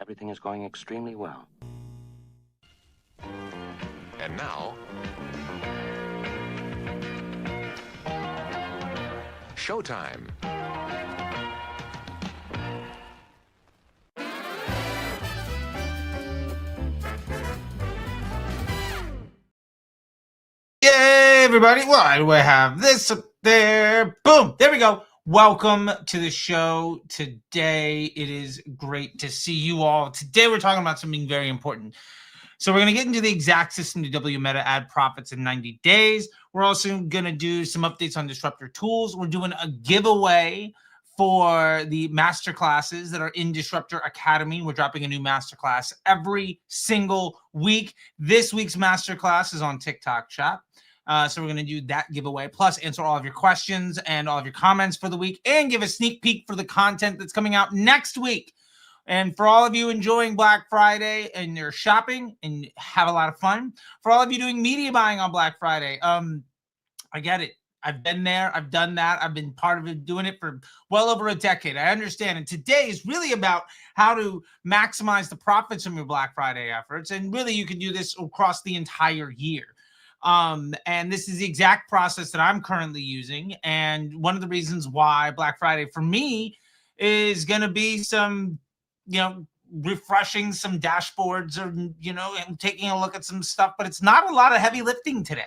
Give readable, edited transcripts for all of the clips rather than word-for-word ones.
Everything is going extremely well. And now, showtime. Yay, everybody. Why do I have this up there? Boom. There we go. Welcome to the show. Today, it is great to see you all. Today, we're talking about something very important. So we're going to get into the exact system to double your meta ad profits in 90 days. We're also going to do some updates on Disruptor Tools. We're doing a giveaway for the masterclasses that are in Disruptor Academy. We're dropping a new masterclass every single week. This week's masterclass is on TikTok Shop. So we're going to do that giveaway, plus answer all of your questions and all of your comments for the week, and give a sneak peek for the content that's coming out next week. And for all of you enjoying Black Friday and you're shopping and have a lot of fun, for all of you doing media buying on Black Friday, I get it. I've been there. I've done that. I've been part of it, doing it for well over a decade. I understand. And today is really about how to maximize the profits from your Black Friday efforts. And really, you can do this across the entire year. And this is the exact process that I'm currently using. And one of the reasons why Black Friday for me is going to be some, refreshing some dashboards or, and taking a look at some stuff, but it's not a lot of heavy lifting today.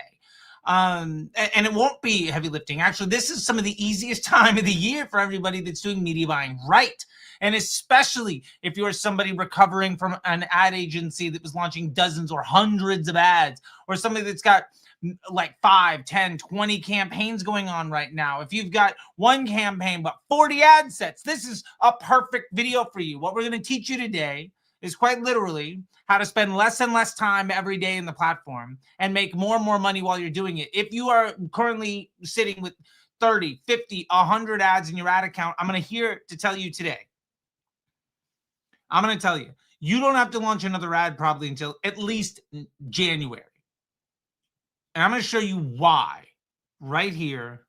And it won't be heavy lifting. Actually, this is some of the easiest time of the year for everybody that's doing media buying right. And especially if you're somebody recovering from an ad agency that was launching dozens or hundreds of ads, or somebody that's got like 5, 10, 20 campaigns going on right now. If you've got one campaign but 40 ad sets, this is a perfect video for you. What we're going to teach you today is quite literally how to spend less and less time every day in the platform and make more and more money while you're doing it. If you are currently sitting with 30, 50, 100 ads in your ad account, I'm going to tell you today. I'm going to tell you, you don't have to launch another ad probably until at least January. And I'm going to show you why right here,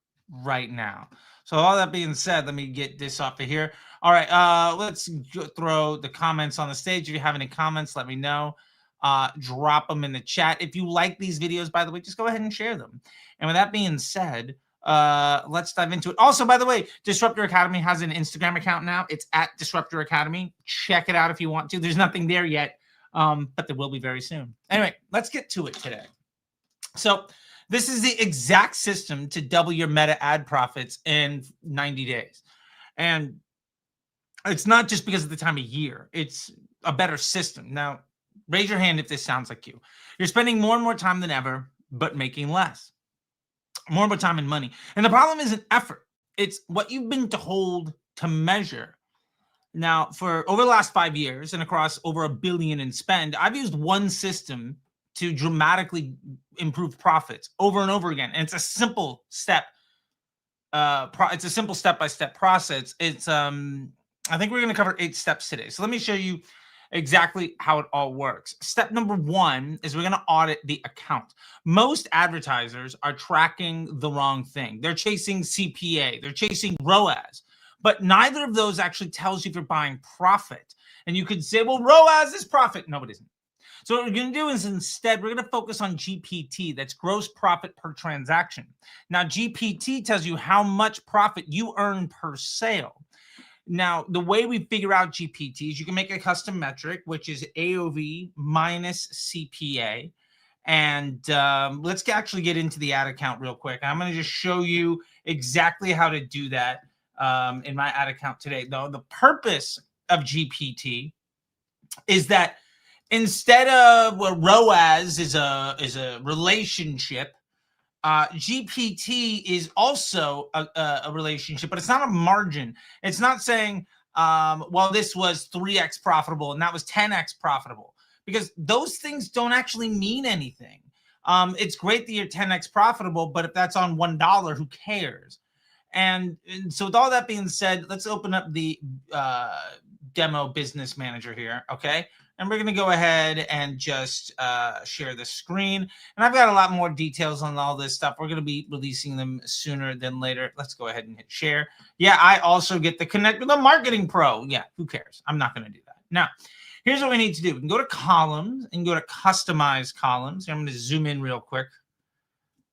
right now. So all that being said, let me get this off of here. All right, let's throw the comments on the stage. If you have any comments, let me know. Drop them in the chat. If you like these videos, by the way, just go ahead and share them. And with that being said, let's dive into it. Also, by the way, Disruptor Academy has an Instagram account now. It's at Disruptor Academy. Check it out if you want to. There's nothing there yet, but there will be very soon. Anyway, let's get to it today. So this is the exact system to double your meta ad profits in 90 days. And it's not just because of the time of year. It's a better system. Now, raise your hand if this sounds like you. You're spending more and more time than ever, but making less. More and more time and money. And the problem isn't effort. It's what you've been told to measure. Now, for over the last 5 years and across over $1 billion in spend, I've used one system to dramatically improve profits over and over again. And it's a simple step. It's a simple step-by-step process. It's I think we're going to cover 8 steps today. So let me show you exactly how it all works. Step number 1 is we're going to audit the account. Most advertisers are tracking the wrong thing. They're chasing CPA. They're chasing ROAS. But neither of those actually tells you if you're buying profit. And you could say, well, ROAS is profit. No, it isn't. So what we're going to do is instead, we're going to focus on GPT. That's gross profit per transaction. Now, GPT tells you how much profit you earn per sale. Now, the way we figure out GPT is you can make a custom metric, which is AOV minus CPA. And let's actually get into the ad account real quick. I'm going to just show you exactly how to do that in my ad account today. Though the purpose of GPT is that instead of ROAS is a relationship, GPT is also a relationship, but it's not a margin. It's not saying, well, this was 3x profitable and that was 10x profitable, because those things don't actually mean anything. It's great that you're 10x profitable, but if that's on $1, who cares? And so with all that being said, let's open up the demo business manager here, okay? And we're going to go ahead and just share the screen. And I've got a lot more details on all this stuff. We're going to be releasing them sooner than later. Let's go ahead and hit share. Yeah, I also get the Connect with a Marketing Pro. Yeah, who cares? I'm not going to do that. Now, here's what we need to do. We can go to columns and go to customize columns. I'm going to zoom in real quick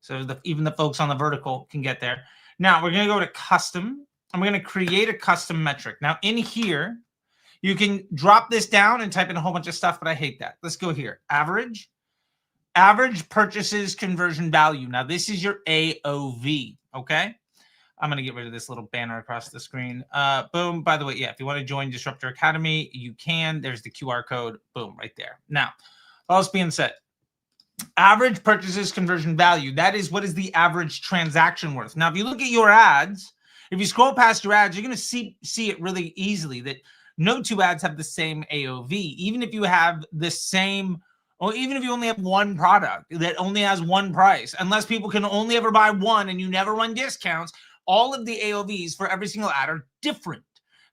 so even the folks on the vertical can get there. Now we're going to go to custom and we're going to create a custom metric. Now in here, you can drop this down and type in a whole bunch of stuff, but I hate that. Let's go here. Average purchases conversion value. Now this is your AOV, okay? I'm going to get rid of this little banner across the screen. Boom. By the way, yeah, if you want to join Disruptor Academy, you can. There's the QR code. Boom, right there. Now, all else being said, average purchases conversion value. That is what is the average transaction worth. Now, if you look at your ads, if you scroll past your ads, you're going to see it really easily that no two ads have the same AOV. Even if you have the same, or even if you only have one product that only has one price, unless people can only ever buy one and you never run discounts, all of the AOVs for every single ad are different.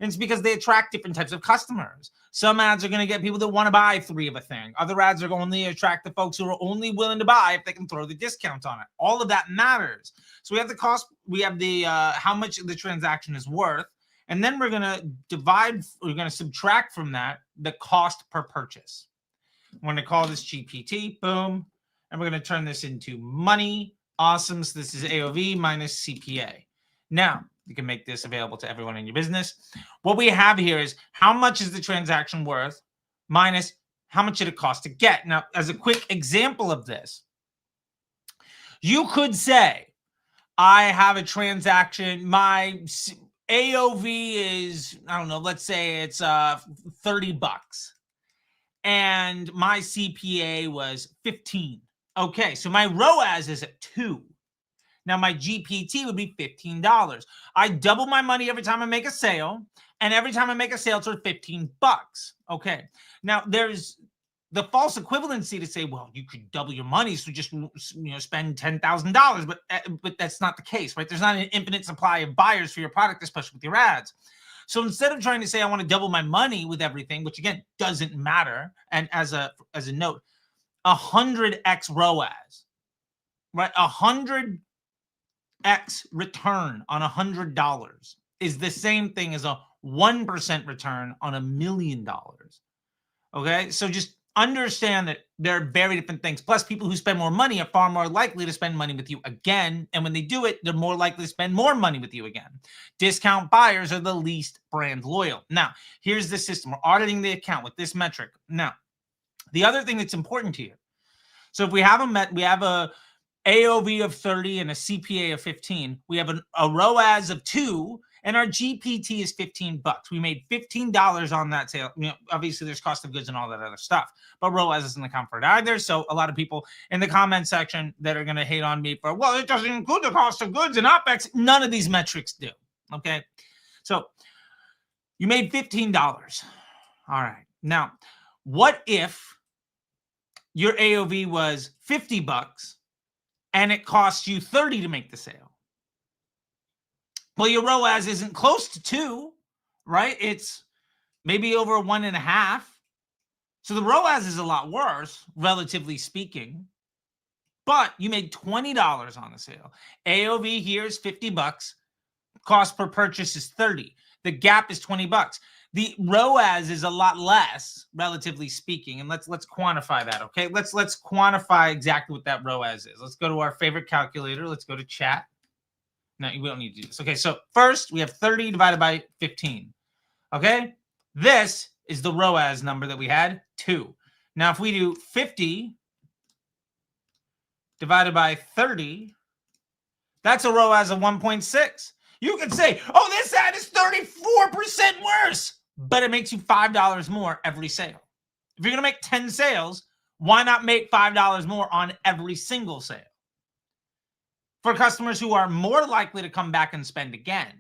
And it's because they attract different types of customers. Some ads are going to get people that want to buy 3 of a thing. Other ads are going to attract the folks who are only willing to buy if they can throw the discount on it. All of that matters. So we have the cost, we have the how much the transaction is worth, and then we're going to subtract from that the cost per purchase. I'm going to call this GPT, boom, and we're going to turn this into money. Awesome. So this is AOV minus CPA. Now, you can make this available to everyone in your business. What we have here is how much is the transaction worth minus how much did it cost to get. Now, as a quick example of this, you could say, I have a transaction, my AOV is, I don't know, let's say it's $30 and my CPA was 15. Okay, so my ROAS is at 2. Now, my GPT would be $15. I double my money every time I make a sale, and every time I make a sale, it's worth $15. Okay. Now, there's the false equivalency to say, well, you could double your money, so just spend $10,000, but that's not the case, right? There's not an infinite supply of buyers for your product, especially with your ads. So instead of trying to say I want to double my money with everything, which again doesn't matter, and as a note, 100x ROAS, right? 100x return on $100 is the same thing as a 1% return on $1 million. Okay, so just understand that there are very different things. Plus, people who spend more money are far more likely to spend money with you again. And when they do it, they're more likely to spend more money with you again. Discount buyers are the least brand loyal. Now, here's the system. We're auditing the account with this metric. Now, the other thing that's important here. So if we have a AOV of 30 and a CPA of 15, we have a ROAS of 2, and our GPT is $15. We made $15 on that sale. Obviously there's cost of goods and all that other stuff, but ROAS doesn't account for it either. So a lot of people in the comment section that are going to hate on me for, well, it doesn't include the cost of goods and OpEx. None of these metrics do. Okay. So you made $15. All right. Now, what if your AOV was $50 and it costs you 30 to make the sale? Well, your ROAS isn't close to 2, right? It's maybe over 1.5. So the ROAS is a lot worse, relatively speaking. But you made $20 on the sale. AOV here is $50. Cost per purchase is 30. The gap is $20. The ROAS is a lot less, relatively speaking. And let's quantify that, okay? Let's quantify exactly what that ROAS is. Let's go to our favorite calculator. Let's go to chat. No, we don't need to do this. Okay, so first we have 30 divided by 15. Okay, this is the ROAS number that we had, 2. Now, if we do 50 divided by 30, that's a ROAS of 1.6. You could say, oh, this ad is 34% worse, but it makes you $5 more every sale. If you're going to make 10 sales, why not make $5 more on every single sale? For customers who are more likely to come back and spend again.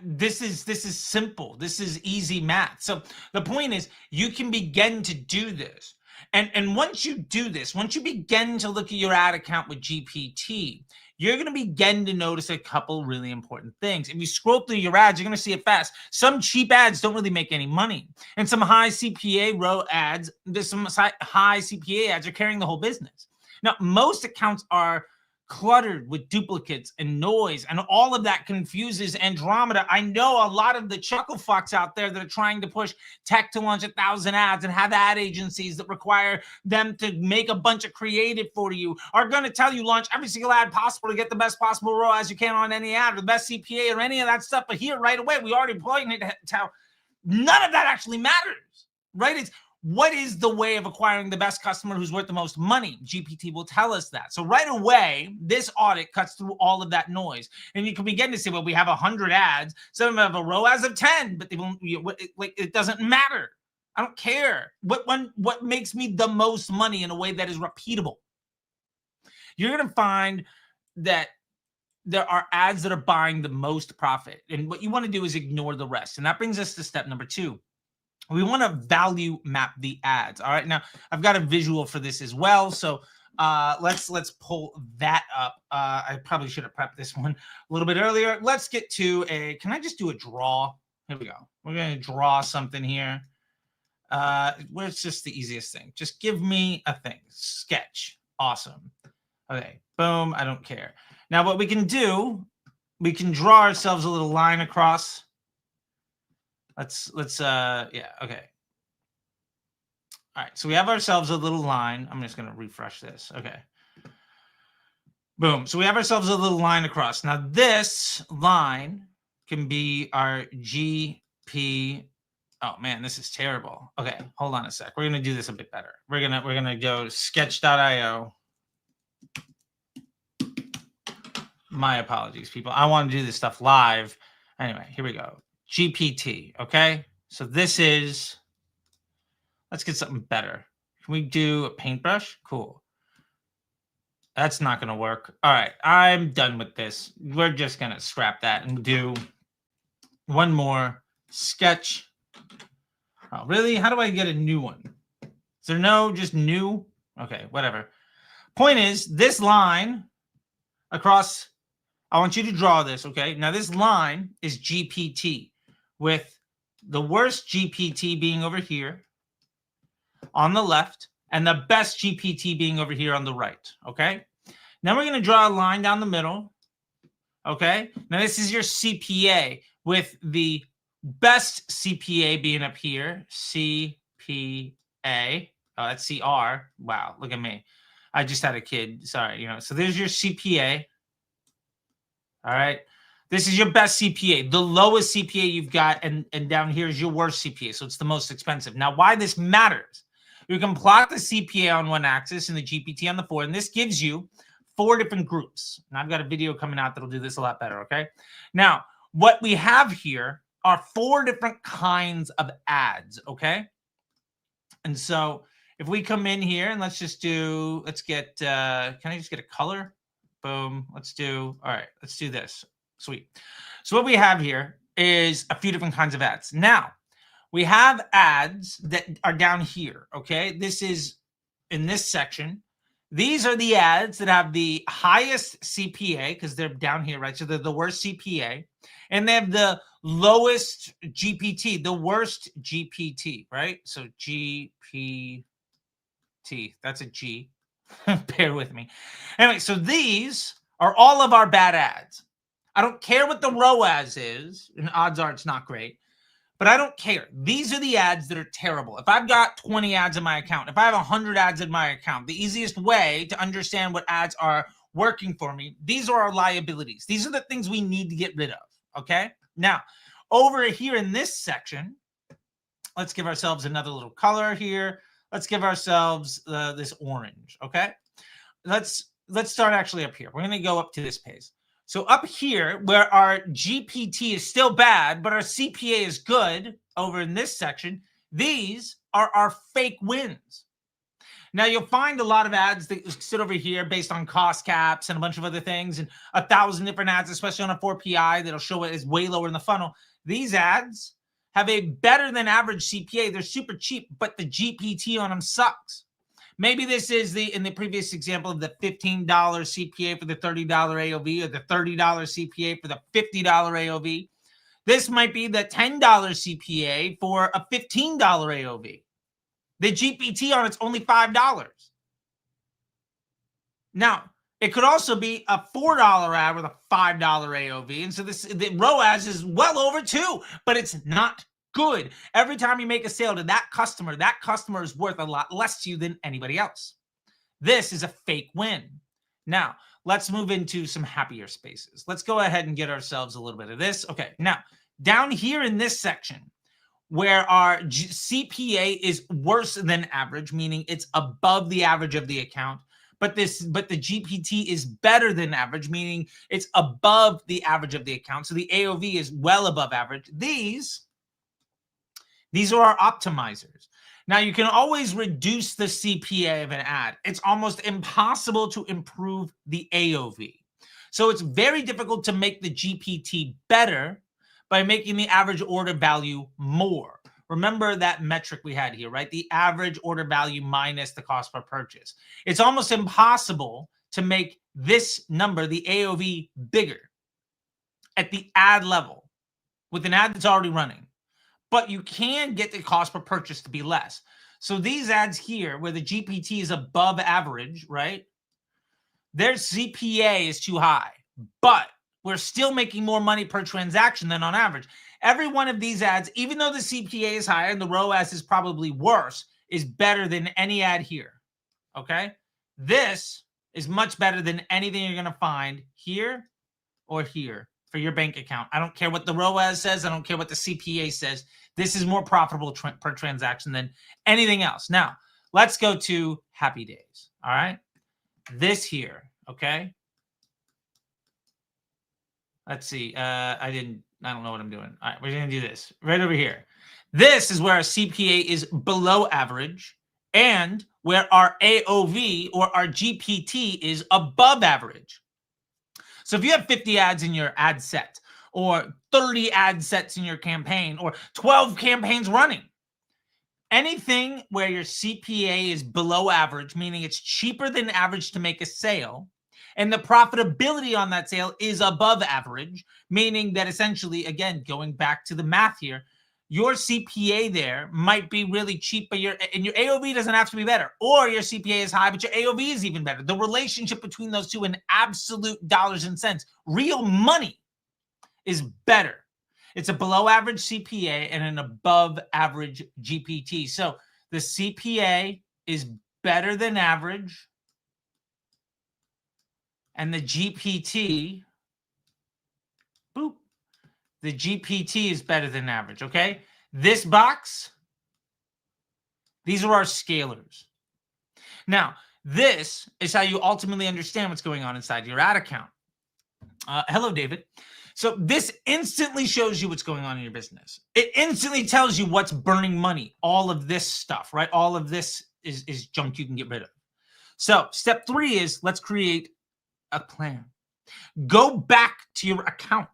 This is simple. This is easy math. So the point is, you can begin to do this. And once you do this, once you begin to look at your ad account with GPT, you're going to begin to notice a couple really important things. If you scroll through your ads, you're going to see it fast. Some cheap ads don't really make any money. And some high CPA high CPA ads are carrying the whole business. Now, most accounts are cluttered with duplicates and noise, and all of that confuses Andromeda. I know a lot of the chuckle fucks out there that are trying to push tech to launch 1,000 ads and have ad agencies that require them to make a bunch of creative for you are going to tell you launch every single ad possible to get the best possible ROAS you can on any ad, or the best CPA, or any of that stuff. But here right away, we already pointed to none of that actually matters, right? It's what is the way of acquiring the best customer who's worth the most money? GPT will tell us that. So right away, this audit cuts through all of that noise. And you can begin to say, well, we have 100 ads. Some of them have a ROAS of 10, but they won't, like, it doesn't matter. I don't care. What makes me the most money in a way that is repeatable? You're going to find that there are ads that are buying the most profit. And what you want to do is ignore the rest. And that brings us to step number 2. We want to value map the ads. All right. Now I've got a visual for this as well. So let's pull that up. I probably should have prepped this one a little bit earlier. Let's get to can I just do a draw? Here we go. We're going to draw something here. Where's just the easiest thing? Just give me a thing. Sketch. Awesome. Okay. Boom. I don't care. Now what we can do, we can draw ourselves a little line across. Yeah, okay. All right, so we have ourselves a little line. I'm just going to refresh this. Okay. Boom. So we have ourselves a little line across. Now this line can be our GP. Oh man, this is terrible. Okay, hold on a sec. We're going to do this a bit better. We're going to go sketch.io. My apologies, people. I want to do this stuff live. Anyway, here we go. GPT, okay? So this is, let's get something better. Can we do a paintbrush? Cool. That's not going to work. All right, I'm done with this. We're just going to scrap that and do one more sketch. Oh, really? How do I get a new one? Is there no just new? Okay, whatever. Point is, this line across, I want you to draw this, okay? Now this line is GPT, with the worst GPT being over here on the left and the best GPT being over here on the right, okay? Now we're going to draw a line down the middle, okay? Now this is your CPA, with the best CPA being up here, CPA. Oh, that's CR. Wow, look at me. I just had a kid. Sorry, So there's your CPA. All right. This is your best CPA, the lowest CPA you've got, and down here is your worst CPA, so it's the most expensive. Now, why this matters, you can plot the CPA on one axis and the GPT on the 4, and this gives you 4 different groups. And I've got a video coming out that'll do this a lot better, okay? Now, what we have here are 4 different kinds of ads, okay? And so if we come in here and let's get, can I just get a color? Boom. All right, let's do this. Sweet. So what we have here is a few different kinds of ads. Now, we have ads that are down here, okay? This is in this section. These are the ads that have the highest CPA because they're down here, right? So they're the worst CPA. And they have the lowest GPT, the worst GPT, right? So GPT, that's a G. Bear with me. Anyway, so these are all of our bad ads. I don't care what the ROAS is, and odds are it's not great, but I don't care. These are the ads that are terrible. If I've got 20 ads in my account, if I have 100 ads in my account, the easiest way to understand what ads are working for me, these are our liabilities. These are the things we need to get rid of, okay? Now, over here in this section, let's give ourselves another little color here. Let's give ourselves this orange, okay? Let's start actually up here. We're going to go up to this page. So up here, where our GPT is still bad, but our CPA is good, over in this section, these are our fake wins. Now, you'll find a lot of ads that sit over here based on cost caps and a bunch of other things, and 1,000 different ads, especially on a 4PI, that'll show it is way lower in the funnel. These ads have a better than average CPA. They're super cheap, but the GPT on them sucks. Maybe this is in the previous example of the $15 CPA for the $30 AOV, or the $30 CPA for the $50 AOV. This might be the $10 CPA for a $15 AOV. The GPT on it's only $5. Now, It could also be a $4 ad with a $5 AOV. And so the ROAS is well over 2, but it's not good. Every time you make a sale to that customer is worth a lot less to you than anybody else. This is a fake win. Now, let's move into some happier spaces. Let's go ahead and get ourselves a little bit of this. Okay, now, down here in this section, where our CPA is worse than average, meaning it's above the average of the account, but the GPT is better than average, meaning it's above the average of the account. So the AOV is well above average. These are our optimizers. Now, you can always reduce the CPA of an ad. It's almost impossible to improve the AOV. So it's very difficult to make the GPT better by making the average order value more. Remember that metric we had here, right? The average order value minus the cost per purchase. It's almost impossible to make this number, the AOV, bigger at the ad level with an ad that's already running. But you can get the cost per purchase to be less. So these ads here, where the GPT is above average, right? Their CPA is too high, but we're still making more money per transaction than on average. Every one of these ads, even though the CPA is higher and the ROAS is probably worse, is better than any ad here, okay? This is much better than anything you're going to find here or here for your bank account. I don't care what the ROAS says. I don't care what the CPA says. This is more profitable per transaction than anything else. Now, let's go to Happy Days, all right? This here, okay? Let's see. I don't know what I'm doing. All right, we're going to do this right over here. This is where our CPA is below average and where our AOV or our GPT is above average. So if you have 50 ads in your ad set or 30 ad sets in your campaign or 12 campaigns running, anything where your CPA is below average, meaning it's cheaper than average to make a sale, and the profitability on that sale is above average, meaning that essentially, again, going back to the math here, your CPA there might be really cheap, but your AOV doesn't have to be better. Or your CPA is high, but your AOV is even better. The relationship between those two in absolute dollars and cents, real money, is better. It's a below average CPA and an above average GPT. So the CPA is better than average, and the GPT, boop, the GPT is better than average, okay? This box, these are our scalers. Now, this is how you ultimately understand what's going on inside your ad account. Hello, David. So this instantly shows you what's going on in your business. It instantly tells you what's burning money, all of this stuff, right? All of this is junk you can get rid of. So step 3 is let's create a plan. Go back to your account.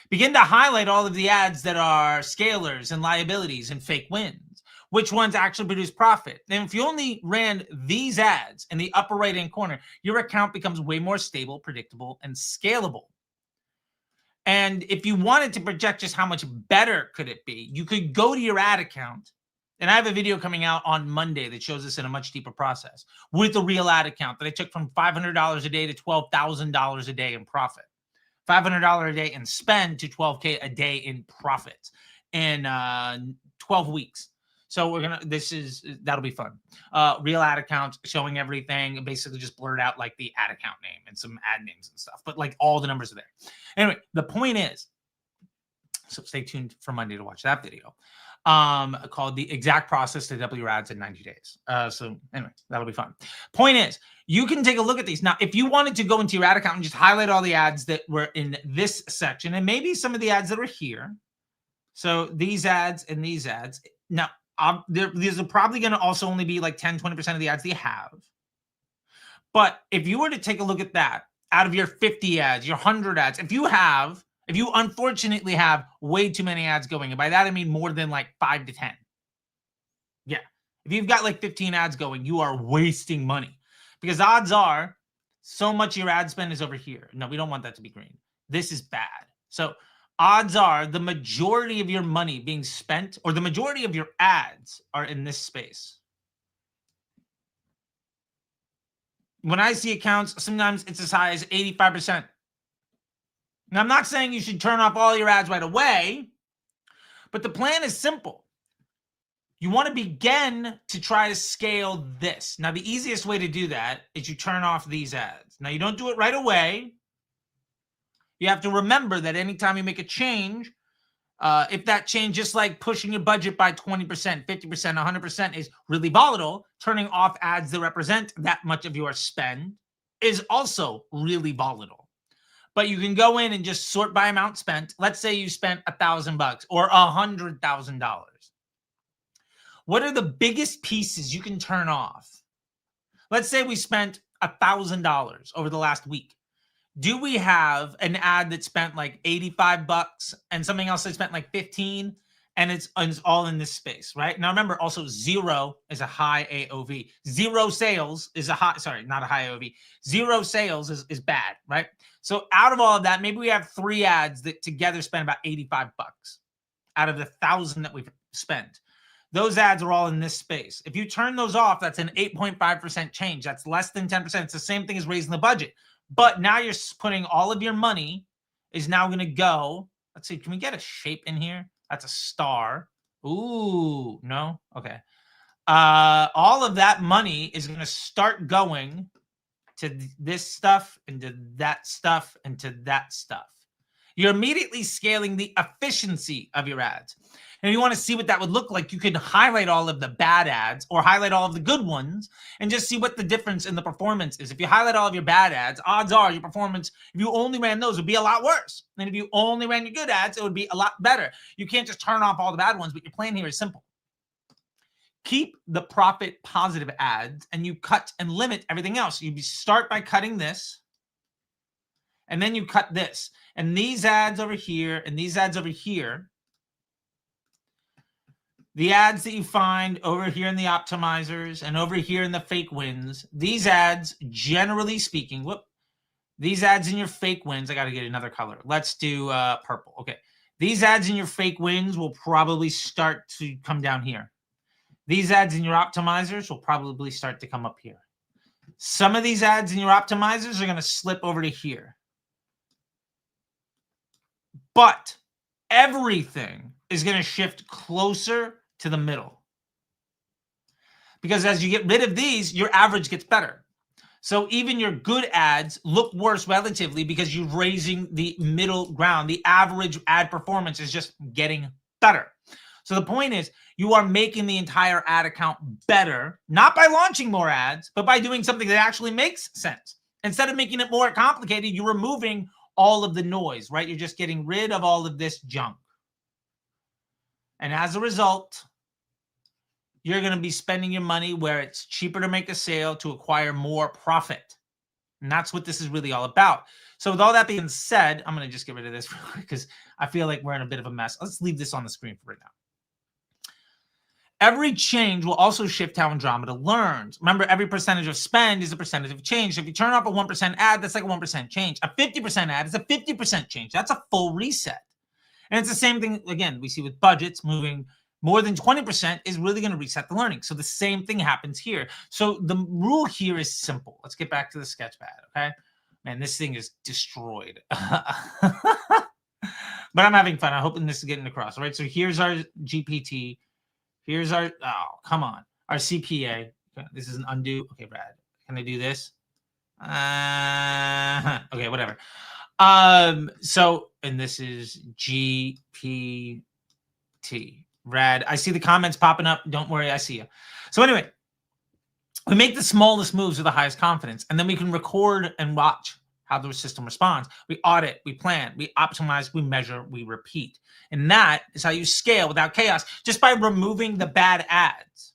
Begin to highlight all of the ads that are scalers and liabilities and fake wins. Which ones actually produce profit? And if you only ran these ads in the upper right-hand corner, your account becomes way more stable, predictable, and scalable. And if you wanted to project just how much better could it be, you could go to your ad account. And I have a video coming out on Monday that shows this in a much deeper process with a real ad account that I took from $500 a day to $12,000 a day in profit. $500 a day in spend to $12K a day in profit in 12 weeks. So that'll be fun. Real ad account showing everything, basically just blurred out like the ad account name and some ad names and stuff, but like all the numbers are there. Anyway, the point is, so stay tuned for Monday to watch that video. Called The Exact Process to Double Your Ads in 90 Days. So anyway, that'll be fun. Point is, you can take a look at these. Now, if you wanted to go into your ad account and just highlight all the ads that were in this section and maybe some of the ads that are here. So these ads and these ads. Now, these are probably going to also only be like 10, 20% of the ads that you have. But if you were to take a look at that, out of your 50 ads, your 100 ads, if you unfortunately have way too many ads going, and by that I mean more than like 5 to 10. Yeah. If you've got like 15 ads going, you are wasting money because odds are so much of your ad spend is over here. No, we don't want that to be green. This is bad. So odds are the majority of your money being spent or the majority of your ads are in this space. When I see accounts, sometimes it's as high as 85%. Now, I'm not saying you should turn off all your ads right away, but the plan is simple. You want to begin to try to scale this. Now, the easiest way to do that is you turn off these ads. Now, you don't do it right away. You have to remember that anytime you make a change, if that change, just like pushing your budget by 20%, 50%, 100% is really volatile, turning off ads that represent that much of your spend is also really volatile. But you can go in and just sort by amount spent. Let's say you spent $1,000 or $100,000. What are the biggest pieces you can turn off? Let's say we spent $1,000 over the last week. Do we have an ad that spent like $85 and something else that spent like 15 and it's all in this space, right? Now remember, also zero is a high AOV. Zero sales is a high, sorry, not a high AOV. Zero sales is bad, right? So out of all of that, maybe we have 3 ads that together spend about $85 out of the 1,000 that we've spent. Those ads are all in this space. If you turn those off, that's an 8.5% change. That's less than 10%. It's the same thing as raising the budget. But now you're putting all of your money is now going to go. Let's see. Can we get a shape in here? That's a star. Ooh, no? Okay. All of that money is going to start going to this stuff and to that stuff and to that stuff. You're immediately scaling the efficiency of your ads. And if you want to see what that would look like, you can highlight all of the bad ads or highlight all of the good ones and just see what the difference in the performance is. If you highlight all of your bad ads, odds are your performance, if you only ran those, would be a lot worse. And if you only ran your good ads, it would be a lot better. You can't just turn off all the bad ones, but your plan here is simple. Keep the profit positive ads and you cut and limit everything else. You start by cutting this and then you cut this. And these ads over here and these ads over here, the ads that you find over here in the optimizers and over here in the fake wins, these ads, generally speaking, these ads in your fake wins, I got to get another color. Let's do purple. Okay. These ads in your fake wins will probably start to come down here. These ads in your optimizers will probably start to come up here. Some of these ads in your optimizers are going to slip over to here. But everything is going to shift closer to the middle. Because as you get rid of these, your average gets better. So even your good ads look worse relatively because you're raising the middle ground. The average ad performance is just getting better. So the point is, you are making the entire ad account better, not by launching more ads, but by doing something that actually makes sense. Instead of making it more complicated, you're removing all of the noise, right? You're just getting rid of all of this junk. And as a result, you're going to be spending your money where it's cheaper to make a sale to acquire more profit. And that's what this is really all about. So with all that being said, I'm going to just get rid of this because I feel like we're in a bit of a mess. Let's leave this on the screen for right now. Every change will also shift how Andromeda learns. Remember, every percentage of spend is a percentage of change. So if you turn off a 1% ad, that's like a 1% change. A 50% ad is a 50% change. That's a full reset. And it's the same thing, again, we see with budgets moving more than 20% is really going to reset the learning. So the same thing happens here. So the rule here is simple. Let's get back to the Sketchpad, okay? Man, this thing is destroyed. But I'm having fun. I'm hoping this is getting across, all right? So here's our GPT. Here's our, oh, come on. Our CPA. Okay, this is an undo. Okay, Brad. Can I do this? Okay, whatever. So, and this is GPT. Rad. I see the comments popping up. Don't worry, I see you. So anyway, we make the smallest moves with the highest confidence, and then we can record and watch how the system responds. We audit, we plan, we optimize, we measure, we repeat. And that is how you scale without chaos. Just by removing the bad ads,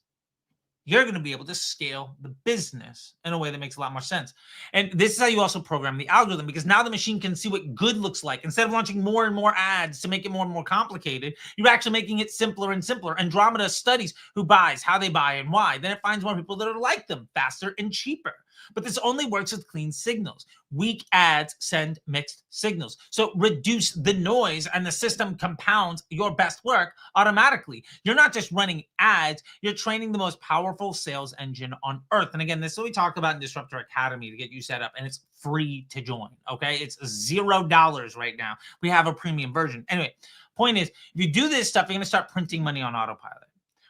you're going to be able to scale the business in a way that makes a lot more sense. And this is how you also program the algorithm, because now the machine can see what good looks like. Instead of launching more and more ads to make it more and more complicated, you're actually making it simpler and simpler. Andromeda studies who buys, how they buy, and why. Then it finds more people that are like them, faster and cheaper. But this only works with clean signals. Weak ads send mixed signals. So reduce the noise and the system compounds your best work automatically. You're not just running ads, you're training the most powerful sales engine on earth. And again, this is what we talked about in Disruptor Academy to get you set up, and it's free to join, okay? It's $0 right now. We have a premium version. Anyway, point is, if you do this stuff, you're going to start printing money on autopilot.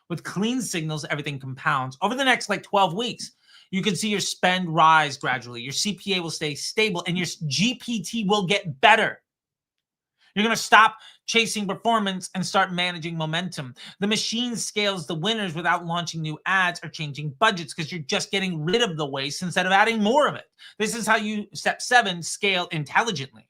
With clean signals, everything compounds. Over the next 12 weeks, you can see your spend rise gradually. Your CPA will stay stable and your GPT will get better. You're going to stop chasing performance and start managing momentum. The machine scales the winners without launching new ads or changing budgets because you're just getting rid of the waste instead of adding more of it. This is how you, step 7, scale intelligently.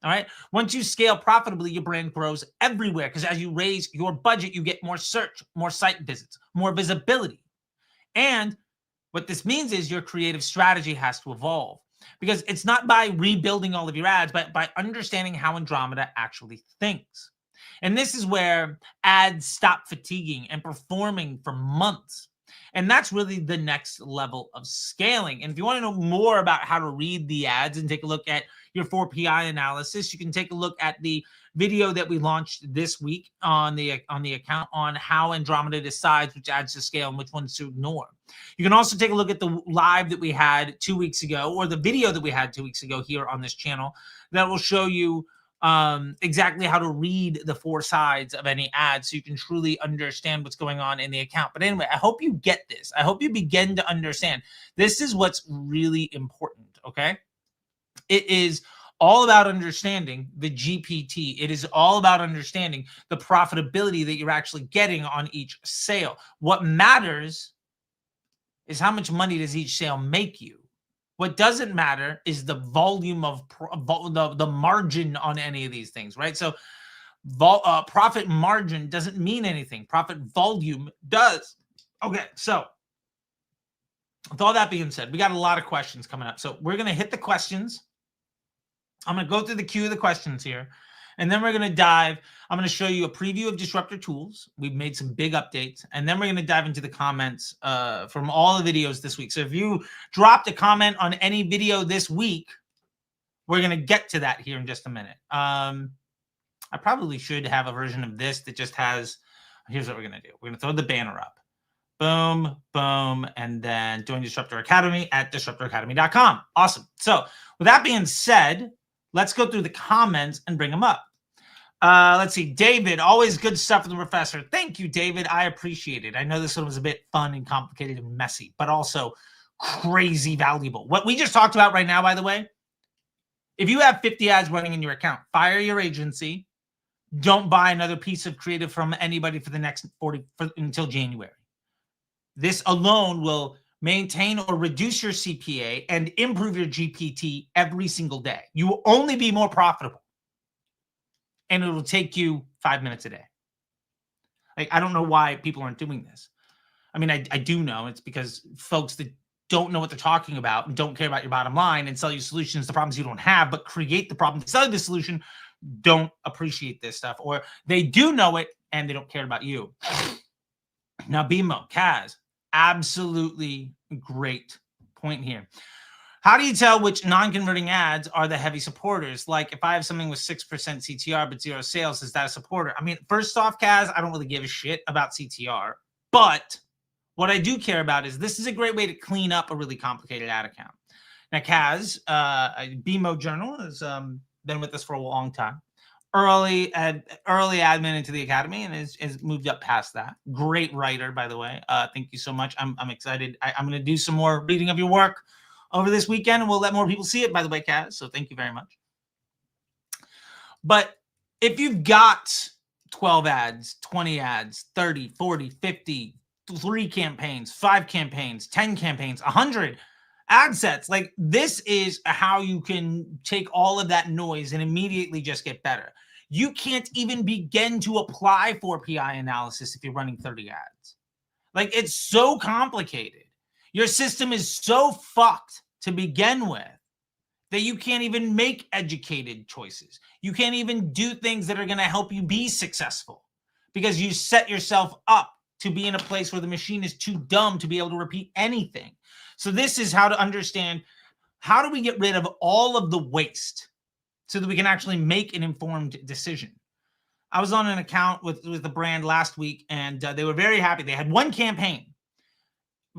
All right. Once you scale profitably, your brand grows everywhere because as you raise your budget, you get more search, more site visits, more visibility. And what this means is your creative strategy has to evolve because it's not by rebuilding all of your ads, but by understanding how Andromeda actually thinks. And this is where ads stop fatiguing and performing for months. And that's really the next level of scaling. And if you want to know more about how to read the ads and take a look at your 4PI analysis, you can take a look at the video that we launched this week on the account on how Andromeda decides which ads to scale and which ones to ignore. You can also take a look at the live that we had 2 weeks ago, or the video that we had 2 weeks ago here on this channel that will show you exactly how to read the 4 sides of any ad so you can truly understand what's going on in the account. But anyway, I hope you get this. I hope you begin to understand. This is what's really important, okay? It is all about understanding the GPT. It is all about understanding the profitability that you're actually getting on each sale. What matters is how much money does each sale make you. What doesn't matter is the volume of the margin on any of these things, right? So profit margin doesn't mean anything. Profit volume does. Okay, so with all that being said, we got a lot of questions coming up. So we're going to hit the questions. I'm going to go through the queue of the questions here, and then we're going to dive. I'm going to show you a preview of Disruptor Tools. We've made some big updates, and then we're going to dive into the comments from all the videos this week. So if you dropped a comment on any video this week, we're going to get to that here in just a minute. I probably should have a version of this that just has, here's what we're going to do. We're going to throw the banner up. Boom, boom, and then join Disruptor Academy at disruptoracademy.com. Awesome. So with that being said, let's go through the comments and bring them up. Let's see. David, always good stuff from the professor. Thank you, David. I appreciate it. I know this one was a bit fun and complicated and messy, but also crazy valuable. What we just talked about right now, by the way, if you have 50 ads running in your account, fire your agency. Don't buy another piece of creative from anybody for the next 40 until January. This alone will maintain or reduce your CPA and improve your GPT every single day. You will only be more profitable. And it will take you 5 minutes a day. Like, I don't know why people aren't doing this. I mean, I do know. It's because folks that don't know what they're talking about and don't care about your bottom line and sell you solutions to problems you don't have, but create the problem to sell you the solution, don't appreciate this stuff. Or they do know it and they don't care about you. Now, BMO, Kaz, absolutely great point here. How do you tell which non-converting ads are the heavy supporters? Like if I have something with 6% CTR but 0 sales, is that a supporter? I mean, first off, Kaz, I don't really give a shit about CTR. But what I do care about is this is a great way to clean up a really complicated ad account. Now, Kaz, BMO Journal has been with us for a long time. Early admin into the academy and has moved up past that. Great writer, by the way. Thank you so much. I'm excited. I'm going to do some more reading of your work over this weekend, and we'll let more people see it, by the way, Kaz. So thank you very much. But if you've got 12 ads, 20 ads, 30, 40, 50, 3 campaigns, 5 campaigns, 10 campaigns, 100 ad sets, like this is how you can take all of that noise and immediately just get better. You can't even begin to apply 4PI analysis if you're running 30 ads. Like, it's so complicated. Your system is so fucked to begin with that you can't even make educated choices. You can't even do things that are going to help you be successful because you set yourself up to be in a place where the machine is too dumb to be able to repeat anything. So this is how to understand, how do we get rid of all of the waste so that we can actually make an informed decision. I was on an account with the brand last week, and they were very happy. They had one campaign,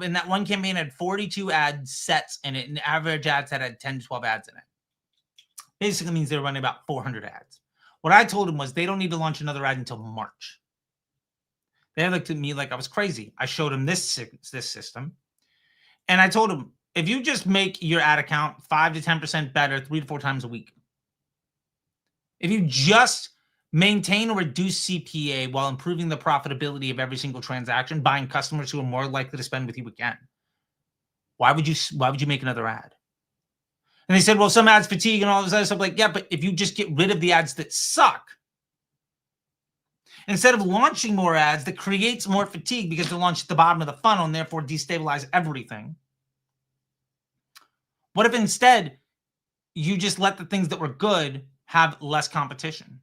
and that one campaign had 42 ad sets in it, and the average ad set had 10 to 12 ads in it. Basically means they were running about 400 ads. What I told them was they don't need to launch another ad until March. They looked at me like I was crazy. I showed them this system, and I told them, if you just make your ad account 5 to 10% better 3 to 4 times a week, if you just maintain or reduce CPA while improving the profitability of every single transaction, buying customers who are more likely to spend with you again, why would you make another ad? And they said, well, some ads fatigue and all this other stuff. Like, yeah, but if you just get rid of the ads that suck, instead of launching more ads that creates more fatigue because they're launched at the bottom of the funnel and therefore destabilize everything, what if instead you just let the things that were good have less competition?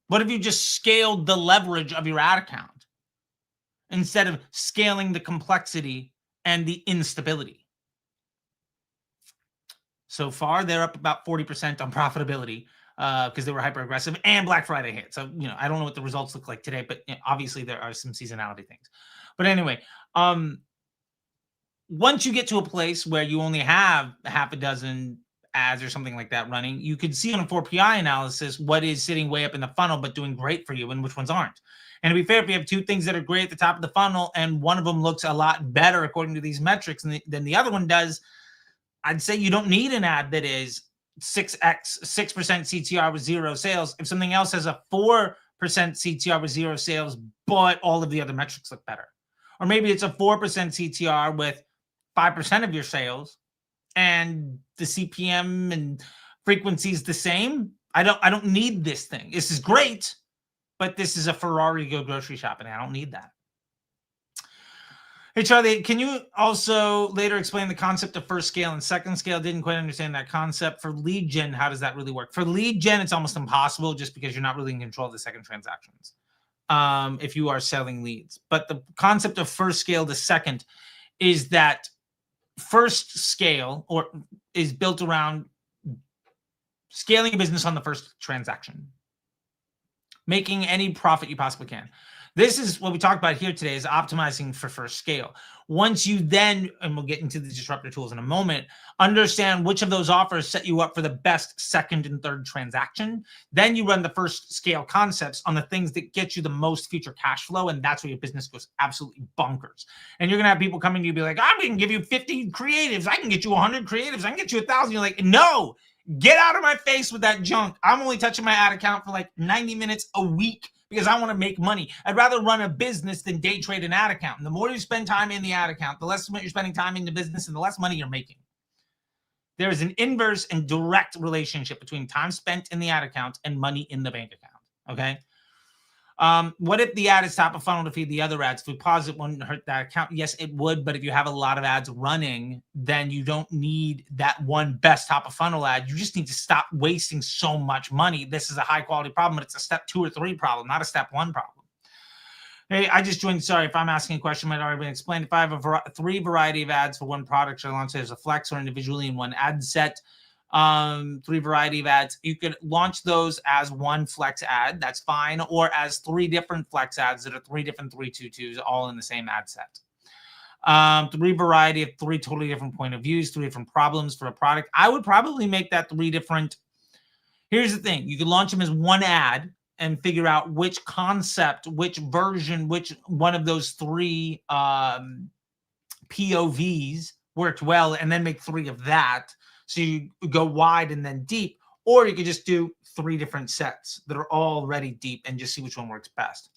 What if you just scaled the leverage of your ad account instead of scaling the complexity and the instability? So far, they're up about 40% on profitability because they were hyper aggressive, and Black Friday hit. So, I don't know what the results look like today, but obviously there are some seasonality things. But anyway, once you get to a place where you only have half a dozen ads or something like that running, you can see on a 4PI analysis what is sitting way up in the funnel but doing great for you and which ones aren't. And to be fair, if you have 2 things that are great at the top of the funnel and one of them looks a lot better according to these metrics than the other one does, I'd say you don't need an ad that is 6% CTR with 0 sales if something else has a 4% CTR with 0 sales, but all of the other metrics look better. Or maybe it's a 4% CTR with 5% of your sales and the CPM and frequency is the same. I don't need this thing. This is great, but this is a Ferrari to go grocery shopping. I don't need that. Hey, Charlie, can you also later explain the concept of first scale and second scale? Didn't quite understand that concept. For lead gen, how does that really work? For lead gen, it's almost impossible just because you're not really in control of the second transactions if you are selling leads. But the concept of first scale to second is that first scale is built around scaling a business on the first transaction, making any profit you possibly can. This is what we talked about here today, is optimizing for first scale. Once you then, and we'll get into the disruptor tools in a moment, understand which of those offers set you up for the best second and third transaction, then you run the first scale concepts on the things that get you the most future cash flow, and that's where your business goes absolutely bonkers. And you're going to have people coming to you and be like, I'm going to give you 50 creatives. I can get you 100 creatives. I can get you 1,000. You're like, no, get out of my face with that junk. I'm only touching my ad account for like 90 minutes a week because I want to make money. I'd rather run a business than day trade an ad account. And the more you spend time in the ad account, the less you're spending time in the business and the less money you're making. There is an inverse and direct relationship between time spent in the ad account and money in the bank account. Okay. What if the ad is top of funnel to feed the other ads? If we pause, it wouldn't hurt that account. Yes, it would. But if you have a lot of ads running, then you don't need that one best top of funnel ad. You just need to stop wasting so much money. This is a high quality problem, but it's a step 2 or 3 problem, not a step 1 problem. Hey, I just joined. Sorry if I'm asking a question, might already been explained. If I have a 3 variety of ads for one product, should I launch it as a flex or individually in one ad set? 3 variety of ads. You could launch those as one flex ad. That's fine. Or as 3 different flex ads that are 3 different 322s all in the same ad set. 3 variety of 3 totally different point of views, 3 different problems for a product. I would probably make that 3 different. Here's the thing. You could launch them as one ad and figure out which concept, which version, which one of those 3 POVs worked well, and then make 3 of that. So you go wide and then deep, or you could just do 3 different sets that are already deep and just see which one works best.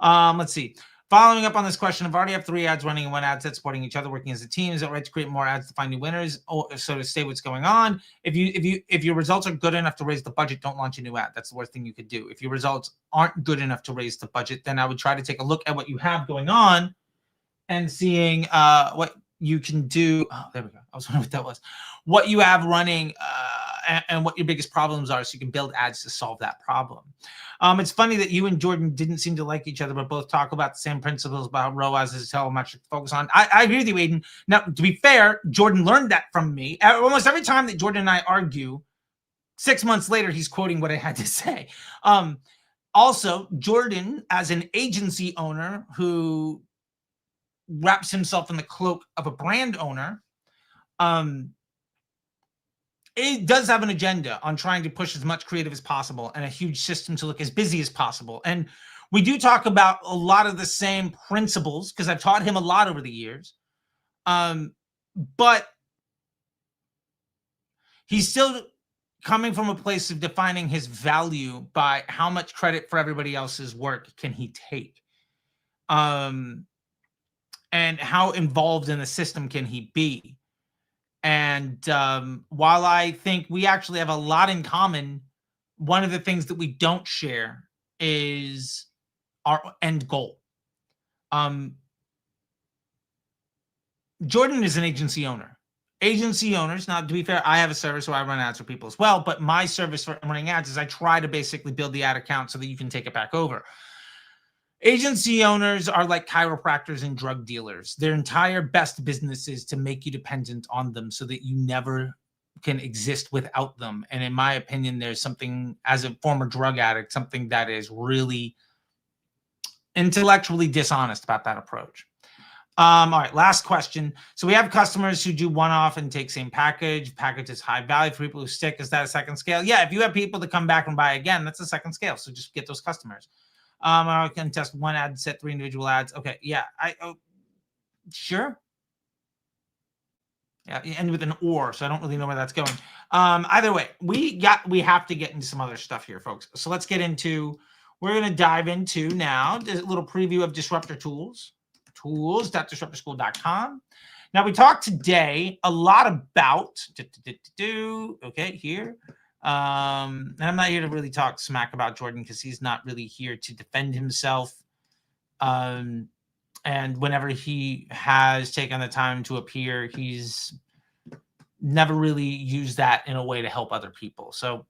Let's see. Following up on this question, I've already have 3 ads running in one ad set supporting each other, working as a team. Is it right to create more ads to find new winners? Or so to say what's going on. If your results are good enough to raise the budget, don't launch a new ad. That's the worst thing you could do. If your results aren't good enough to raise the budget, then I would try to take a look at what you have going on and seeing what you can do. Oh, there we go. I was wondering what that was. What you have running and what your biggest problems are, so you can build ads to solve that problem. It's funny that you and Jordan didn't seem to like each other, but both talk about the same principles about ROAS as telemetric focus on. I agree with you, Aiden. Now, to be fair, Jordan learned that from me. Almost every time that Jordan and I argue, 6 months later, he's quoting what I had to say. Also, Jordan, as an agency owner who wraps himself in the cloak of a brand owner, it does have an agenda on trying to push as much creative as possible and a huge system to look as busy as possible. And we do talk about a lot of the same principles because I've taught him a lot over the years. But he's still coming from a place of defining his value by how much credit for everybody else's work can he take. And how involved in the system can he be? And while I think we actually have a lot in common, one of the things that we don't share is our end goal. Jordan is an agency owner. Agency owners, now to be fair, I have a service where I run ads for people as well, but my service for running ads is I try to basically build the ad account so that you can take it back over. Agency owners are like chiropractors and drug dealers. Their entire best business is to make you dependent on them so that you never can exist without them. And in my opinion, there's something, as a former drug addict, something that is really intellectually dishonest about that approach. All right, last question. So we have customers who do one-off and take same package. Package is high value for people who stick. Is that a second scale? Yeah, if you have people to come back and buy again, that's a second scale. So just get those customers. I can test one ad set, 3 individual ads. Okay, yeah, sure. Yeah, you end with an or, so I don't really know where that's going. Either way, we have to get into some other stuff here, folks. So let's get into, we're going to dive into now a little preview of Disruptor Tools. Tools.disruptorschool.com. Now, we talked today a lot about, okay, here. And I'm not here to really talk smack about Jordan because he's not really here to defend himself. And whenever he has taken the time to appear, he's never really used that in a way to help other people. So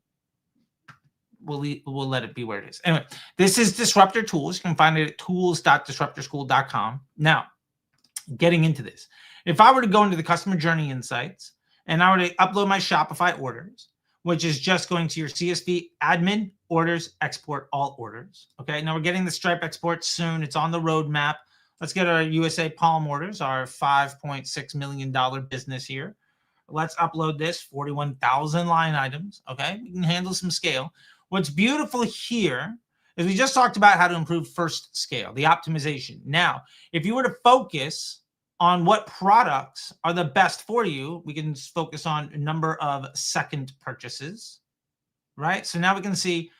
we'll let it be where it is. Anyway, this is Disruptor Tools. You can find it at tools.disruptorschool.com. Now, getting into this, if I were to go into the customer journey insights and I were to upload my Shopify orders, which is just going to your CSV admin, orders, export all orders. Okay, now we're getting the Stripe export soon. It's on the roadmap. Let's get our USA Palm orders, our $5.6 million business here. Let's upload this, 41,000 line items. Okay, we can handle some scale. What's beautiful here is we just talked about how to improve first scale, the optimization. Now, if you were to focus on what products are the best for you, we can focus on a number of second purchases, right? So now we can see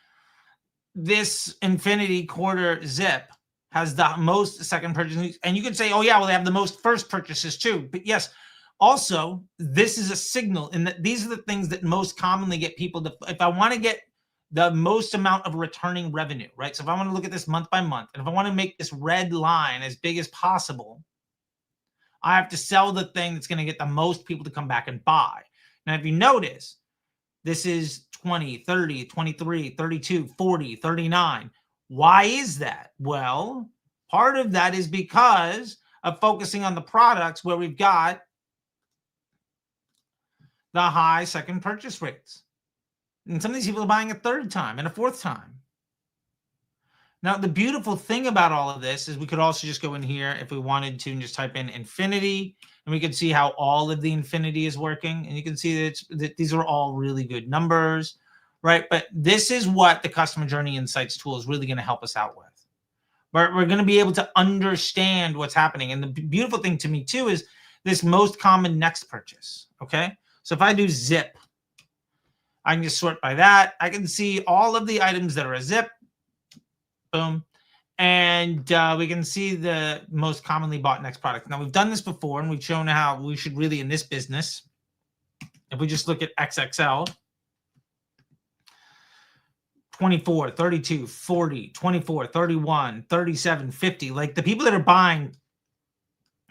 this Infinity quarter zip has the most second purchases. And you could say, oh yeah, well, they have the most first purchases too. But yes, also, this is a signal in that these are the things that most commonly get people to, if I want to get the most amount of returning revenue, right? So if I want to look at this month by month, and if I want to make this red line as big as possible, I have to sell the thing that's going to get the most people to come back and buy. Now, if you notice, this is 20, 30, 23, 32, 40, 39. Why is that? Well, part of that is because of focusing on the products where we've got the high second purchase rates. And some of these people are buying a third time and a fourth time. Now, the beautiful thing about all of this is we could also just go in here if we wanted to and just type in Infinity, and we could see how all of the Infinity is working. And you can see that these are all really good numbers, right? But this is what the Customer Journey Insights tool is really going to help us out with. We're going to be able to understand what's happening. And the beautiful thing to me, too, is this most common next purchase, okay? So if I do zip, I can just sort by that. I can see all of the items that are a zip. Boom. And we can see the most commonly bought next product. Now, we've done this before, and we've shown how we should really, in this business, if we just look at XXL, 24, 32, 40, 24, 31, 37, 50. Like the people that are buying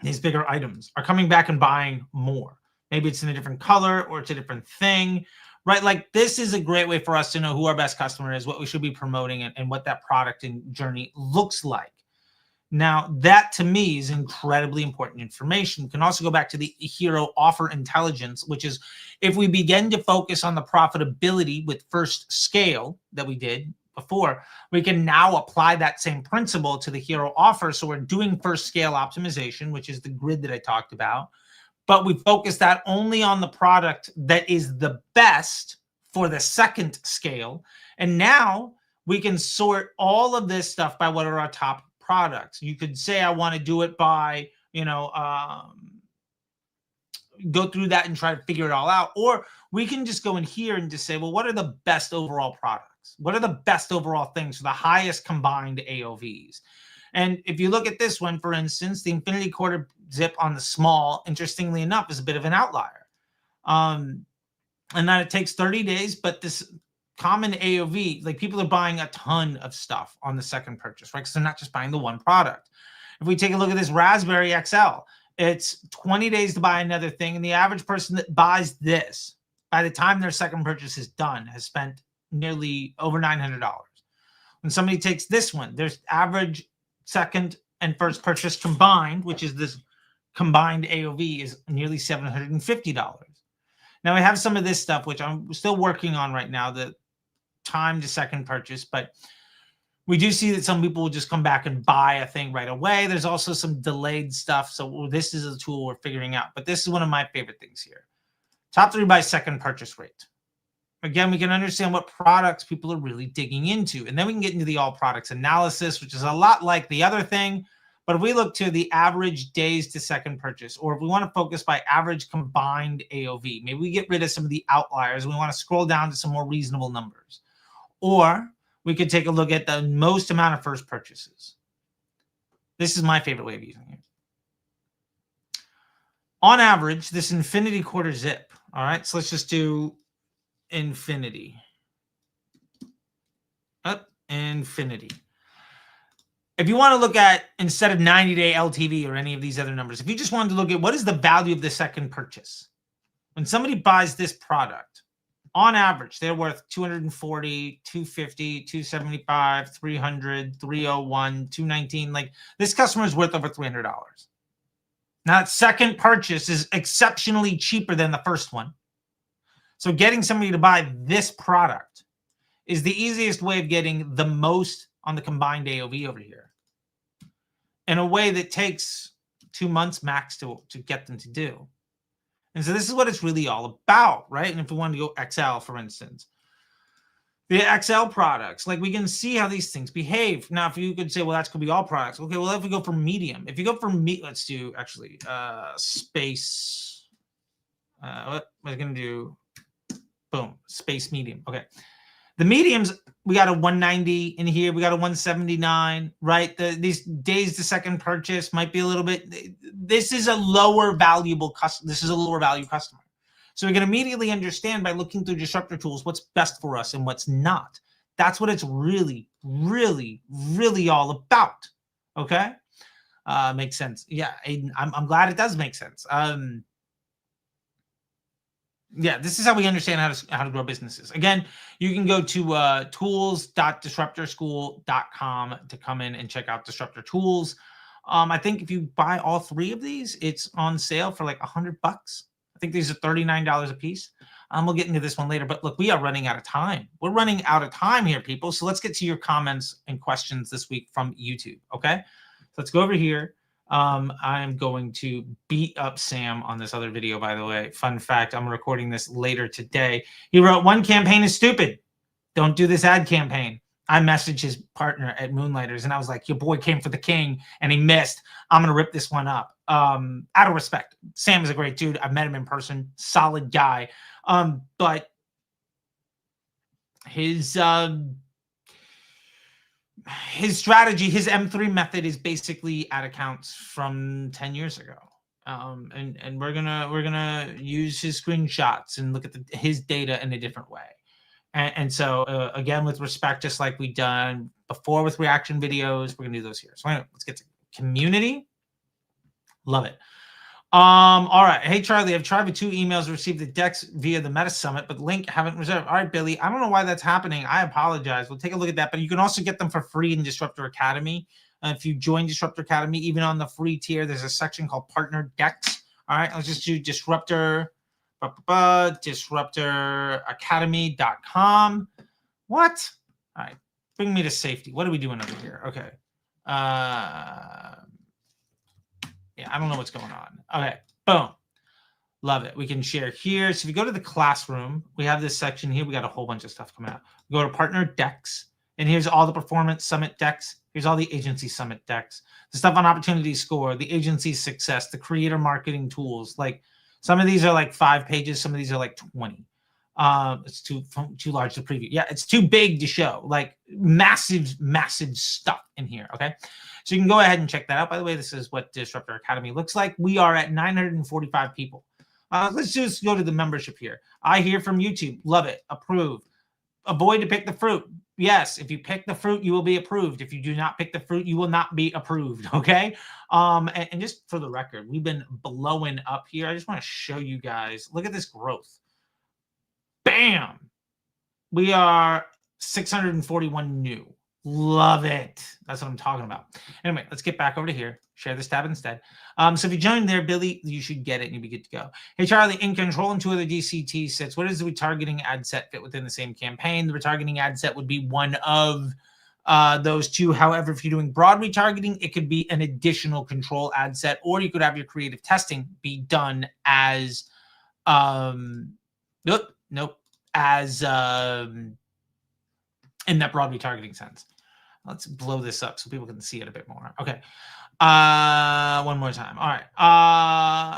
these bigger items are coming back and buying more. Maybe it's in a different color or it's a different thing. right? Like this is a great way for us to know who our best customer is, what we should be promoting, and what that product and journey looks like. Now, that to me is incredibly important information. You can also go back to the hero offer intelligence, which is if we begin to focus on the profitability with first scale that we did before, we can now apply that same principle to the hero offer. So we're doing first scale optimization, which is the grid that I talked about, but we focus that only on the product that is the best for the second scale. And now we can sort all of this stuff by what are our top products. You could say, I want to do it by, go through that and try to figure it all out. Or we can just go in here and just say, well, what are the best overall products? What are the best overall things for the highest combined AOVs? And if you look at this one, for instance, the Infinity Quarter Zip on the small, interestingly enough, is a bit of an outlier. And that it takes 30 days, but this common AOV, like people are buying a ton of stuff on the second purchase, right? Because they're not just buying the one product. If we take a look at this Raspberry XL, it's 20 days to buy another thing. And the average person that buys this, by the time their second purchase is done, has spent nearly over $900. When somebody takes this one, there's average second and first purchase combined, which is this combined AOV, is nearly $750. Now, I have some of this stuff, which I'm still working on right now, the time to second purchase, but we do see that some people will just come back and buy a thing right away. There's also some delayed stuff. So this is a tool we're figuring out, but this is one of my favorite things here. Top 3 by second purchase rate. Again, we can understand what products people are really digging into. And then we can get into the all products analysis, which is a lot like the other thing. But if we look to the average days to second purchase, or if we want to focus by average combined AOV, maybe we get rid of some of the outliers. We want to scroll down to some more reasonable numbers. Or we could take a look at the most amount of first purchases. This is my favorite way of using it. On average, this Infinity Quarter Zip. All right, so let's just do Infinity. Infinity. If you want to look at, instead of 90-day LTV or any of these other numbers, if you just wanted to look at what is the value of the second purchase, when somebody buys this product, on average, they're worth $240, $250, $275, $300, $301, $219. Like this customer is worth over $300. Now, that second purchase is exceptionally cheaper than the first one. So getting somebody to buy this product is the easiest way of getting the most on the combined AOV over here in a way that takes 2 months max to get them to do. And so this is what it's really all about, right? And if we want to go XL, for instance, the XL products, like we can see how these things behave. Now, if you could say, well, that's going to be all products. Okay, well, if we go for medium, if you go for let's do actually space. What am I going to do? Boom, space medium. Okay. The mediums, we got a 190 in here. We got a 179, right? These days to second purchase might be a little bit. This is a lower valuable customer. This is a lower value customer. So we can immediately understand by looking through disruptor tools what's best for us and what's not. That's what it's really, really, really all about. Okay, makes sense. Yeah, Aiden, I'm glad it does make sense. Yeah, this is how we understand how to grow businesses. Again, you can go to tools.disruptorschool.com to come in and check out Disruptor Tools. I think if you buy all 3 of these, it's on sale for like $100. I think these are $39 a piece. We'll get into this one later, but look, we are running out of time. We're running out of time here, people. So let's get to your comments and questions this week from YouTube. Okay, so let's go over here. I'm going to beat up Sam on this other video, by the way. Fun fact, I'm recording this later today. He wrote, "One campaign is stupid. Don't do this ad campaign." I messaged his partner at Moonlighters, and I was like, your boy came for the king, and he missed. I'm going to rip this one up. Out of respect. Sam is a great dude. I've met him in person. Solid guy. But his strategy, his M3 method is basically ad accounts from 10 years ago. And we're gonna use his screenshots and look at his data in a different way. And so again, with respect, just like we've done before with reaction videos, we're gonna do those here. So anyway, let's get to community. Love it. All right. Hey, Charlie, I've tried with 2 emails, received the decks via the Meta Summit, but link haven't reserved. All right, Billy. I don't know why that's happening. I apologize. We'll take a look at that, but you can also get them for free in Disruptor Academy. If you join Disruptor Academy, even on the free tier, there's a section called Partner Decks. All right. Let's just do disruptoracademy.com. What? All right. Bring me to safety. What are we doing over here? Okay. Yeah, I don't know what's going on. Okay, boom. Love it. We can share here. So if you go to the classroom, we have this section here. We got a whole bunch of stuff coming out. We go to Partner Decks, and here's all the Performance Summit decks. Here's all the Agency Summit decks. The stuff on Opportunity Score, the Agency Success, the Creator Marketing Tools. Like some of these are like 5 pages. Some of these are like 20. It's too large to preview. Yeah, it's too big to show. Like massive stuff in here. Okay. So you can go ahead and check that out. By the way, this is what Disruptor Academy looks like. We are at 945 people. Let's just go to the membership here. I hear from YouTube. Love it. Approve. Avoid to pick the fruit. Yes, if you pick the fruit, you will be approved. If you do not pick the fruit, you will not be approved. Okay. And just for the record, we've been blowing up here. I just want to show you guys. Look at this growth. Bam. We are 641 new. Love it. That's what I'm talking about. Anyway, let's get back over to here. Share this tab instead. So if you join there, Billy, you should get it and you'll be good to go. Hey, Charlie, in control and 2 other DCT sets, what does the retargeting ad set fit within the same campaign? The retargeting ad set would be one of those 2. However, if you're doing broad retargeting, it could be an additional control ad set, or you could have your creative testing be done as as in that broad retargeting sense. Let's blow this up so people can see it a bit more. Okay. One more time. All right.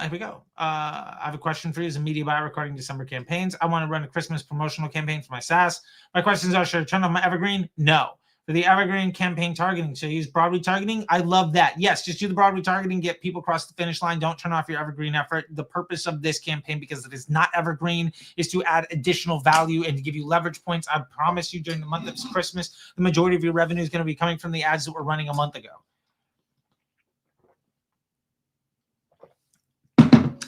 Here we go. I have a question for you as a media buyer recording December campaigns. I want to run a Christmas promotional campaign for my SaaS. My questions are, should I turn on my Evergreen? No. For the Evergreen campaign targeting, should I use broad retargeting? I love that. Yes, just do the broad retargeting, get people across the finish line. Don't turn off your Evergreen effort. The purpose of this campaign, because it is not Evergreen, is to add additional value and to give you leverage points. I promise you during the month of Christmas, the majority of your revenue is going to be coming from the ads that were running a month ago.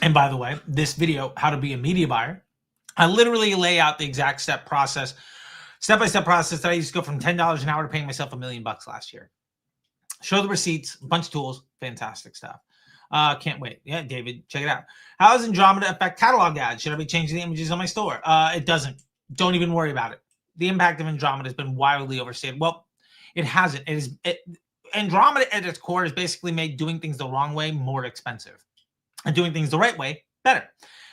And by the way, this video, how to be a media buyer, I literally lay out the exact step-by-step process that I used to go from $10 an hour to paying myself $1 million last year. Show the receipts, a bunch of tools, fantastic stuff. Can't wait. Yeah, David, check it out. How does Andromeda affect catalog ads? Should I be changing the images on my store? It doesn't. Don't even worry about it. The impact of Andromeda has been wildly overstated. Well, it hasn't. Andromeda at its core is basically made doing things the wrong way more expensive and doing things the right way better.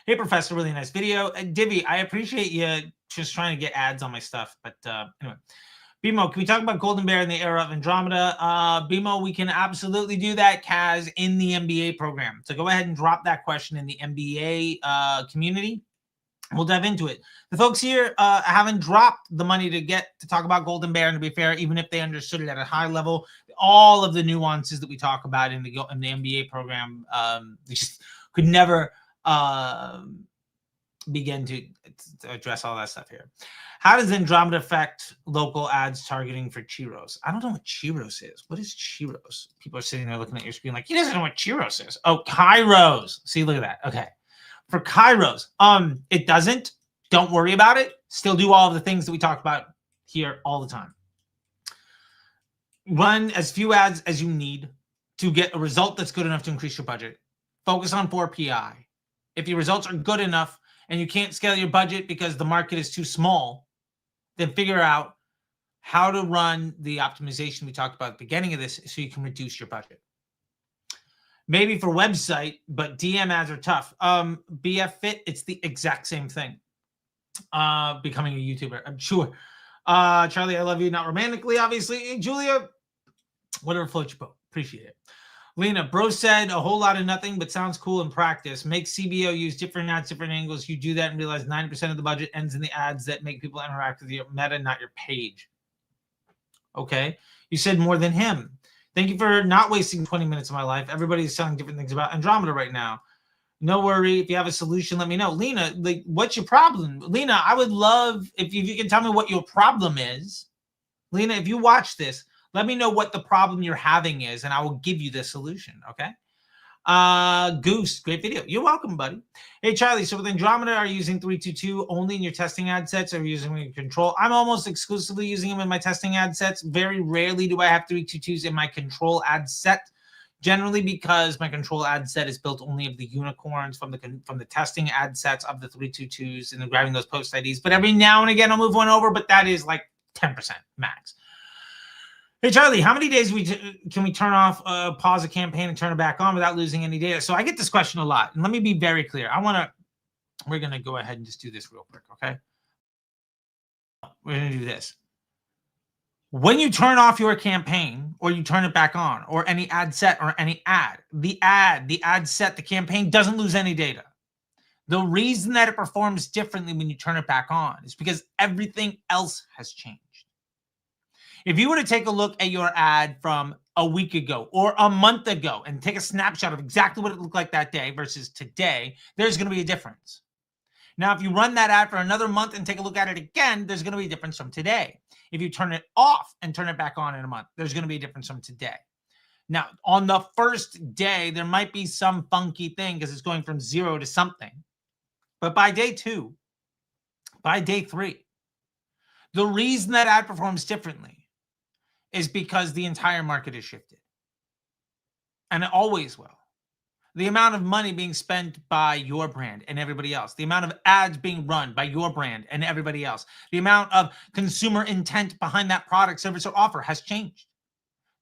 Hey, Professor, really nice video. Divi, I appreciate you just trying to get ads on my stuff. But anyway, BMO, can we talk about Golden Bear in the era of Andromeda? BMO, we can absolutely do that, Kaz, in the MBA program. So go ahead and drop that question in the MBA community. We'll dive into it. The folks here haven't dropped the money to talk about Golden Bear, and to be fair, even if they understood it at a high level, all of the nuances that we talk about in the MBA program, they just could never begin to address all that stuff here. How does Andromeda affect local ads targeting for Chiros? I don't know what Chiros is. What is Chiros? People are sitting there looking at your screen like, he doesn't know what Chiros is. Oh, Kairos. See, look at that. Okay. For Kairos, it doesn't. Don't worry about it. Still do all of the things that we talk about here all the time. Run as few ads as you need to get a result that's good enough to increase your budget. Focus on 4 PI. If your results are good enough and you can't scale your budget because the market is too small, then figure out how to run the optimization we talked about at the beginning of this so you can reduce your budget. Maybe for website, but DM ads are tough. BF Fit, it's the exact same thing. Becoming a YouTuber, I'm sure. Charlie, I love you, not romantically, obviously. Hey, Julia, whatever floats your boat. Appreciate it. Lena, bro said a whole lot of nothing, but sounds cool in practice. Make CBO use different ads, different angles. You do that and realize 90% of the budget ends in the ads that make people interact with your meta, not your page. Okay. You said more than him. Thank you for not wasting 20 minutes of my life. Everybody's selling different things about Andromeda right now. No worry. If you have a solution, let me know. Lena, like, what's your problem? Lena, I would love if you can tell me what your problem is. Lena, if you watch this, let me know what the problem you're having is, and I will give you the solution, okay? Goose, great video. You're welcome, buddy. Hey, Charlie, so with Andromeda, are you using 322 only in your testing ad sets, or are you using them in control? I'm almost exclusively using them in my testing ad sets. Very rarely do I have 322s in my control ad set, generally because my control ad set is built only of the unicorns from the testing ad sets of the 322s and then grabbing those post IDs. But every now and again, I'll move one over, but that is like 10% max. Hey, Charlie, how many days can we turn off, pause a campaign and turn it back on without losing any data? So I get this question a lot. And let me be very clear. We're going to go ahead and just do this real quick, okay? We're going to do this. When you turn off your campaign or you turn it back on or any ad set or any ad, the ad set, the campaign doesn't lose any data. The reason that it performs differently when you turn it back on is because everything else has changed. If you were to take a look at your ad from a week ago or a month ago and take a snapshot of exactly what it looked like that day versus today, there's going to be a difference. Now, if you run that ad for another month and take a look at it again, there's going to be a difference from today. If you turn it off and turn it back on in a month, there's going to be a difference from today. Now, on the first day, there might be some funky thing because it's going from 0 to something. But by day 2, by day 3, the reason that ad performs differently is because the entire market has shifted. And it always will. The amount of money being spent by your brand and everybody else, the amount of ads being run by your brand and everybody else, the amount of consumer intent behind that product, service, or offer has changed.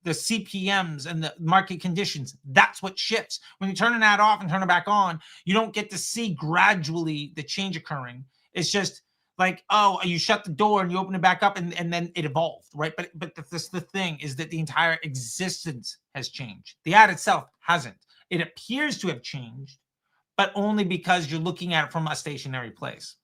The CPMs and the market conditions, that's what shifts. When you turn an ad off and turn it back on, you don't get to see gradually the change occurring. It's just like, oh, you shut the door and you open it back up and then it evolved, right? But the thing is that the entire existence has changed. The ad itself hasn't. It appears to have changed, but only because you're looking at it from a stationary place.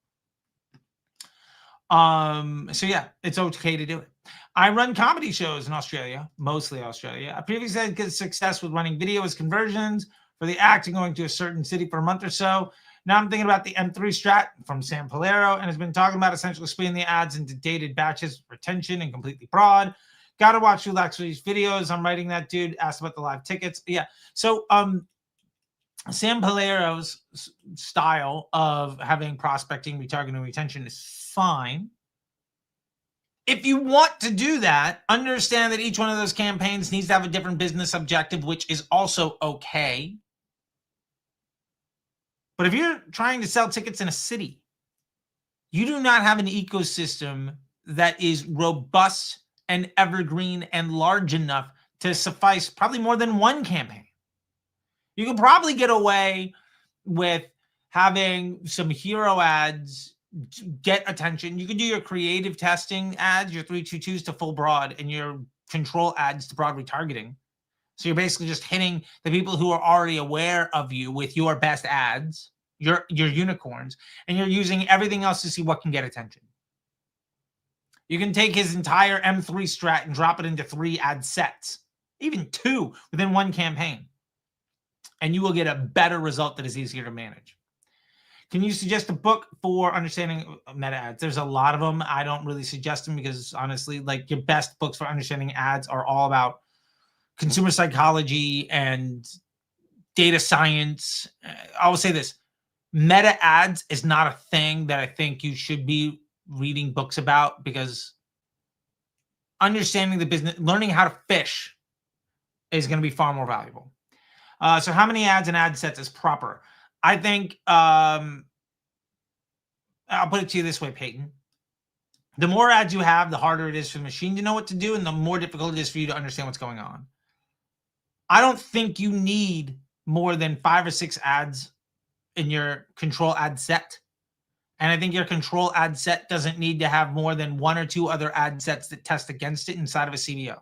So yeah, it's okay to do it. I run comedy shows in Australia, mostly Australia. I previously had good success with running videos conversions for the act and going to a certain city for a month or so. Now I'm thinking about the M3 strat from Sam Polero and has been talking about essentially splitting the ads into dated batches, retention, and completely broad. Got to watch Luxury's videos. I'm writing that dude. Asked about the live tickets. Yeah. So Sam Polero's style of having prospecting, retargeting, retention is fine. If you want to do that, understand that each one of those campaigns needs to have a different business objective, which is also okay. But if you're trying to sell tickets in a city, you do not have an ecosystem that is robust and evergreen and large enough to suffice probably more than one campaign. You can probably get away with having some hero ads get attention. You can do your creative testing ads, your 322s to full broad, and your control ads to broad retargeting. So you're basically just hitting the people who are already aware of you with your best ads, your unicorns, and you're using everything else to see what can get attention. You can take his entire M3 strat and drop it into 3 ad sets, even 2 within one campaign, and you will get a better result that is easier to manage. Can you suggest a book for understanding meta ads? There's a lot of them. I don't really suggest them because honestly, like your best books for understanding ads are all about consumer psychology and data science. I will say this, meta ads is not a thing that I think you should be reading books about, because understanding the business, learning how to fish is going to be far more valuable. So how many ads and ad sets is proper? I think, I'll put it to you this way, Peyton. The more ads you have, the harder it is for the machine to know what to do, and the more difficult it is for you to understand what's going on. I don't think you need more than 5 or 6 ads in your control ad set. And I think your control ad set doesn't need to have more than 1 or 2 other ad sets that test against it inside of a CBO.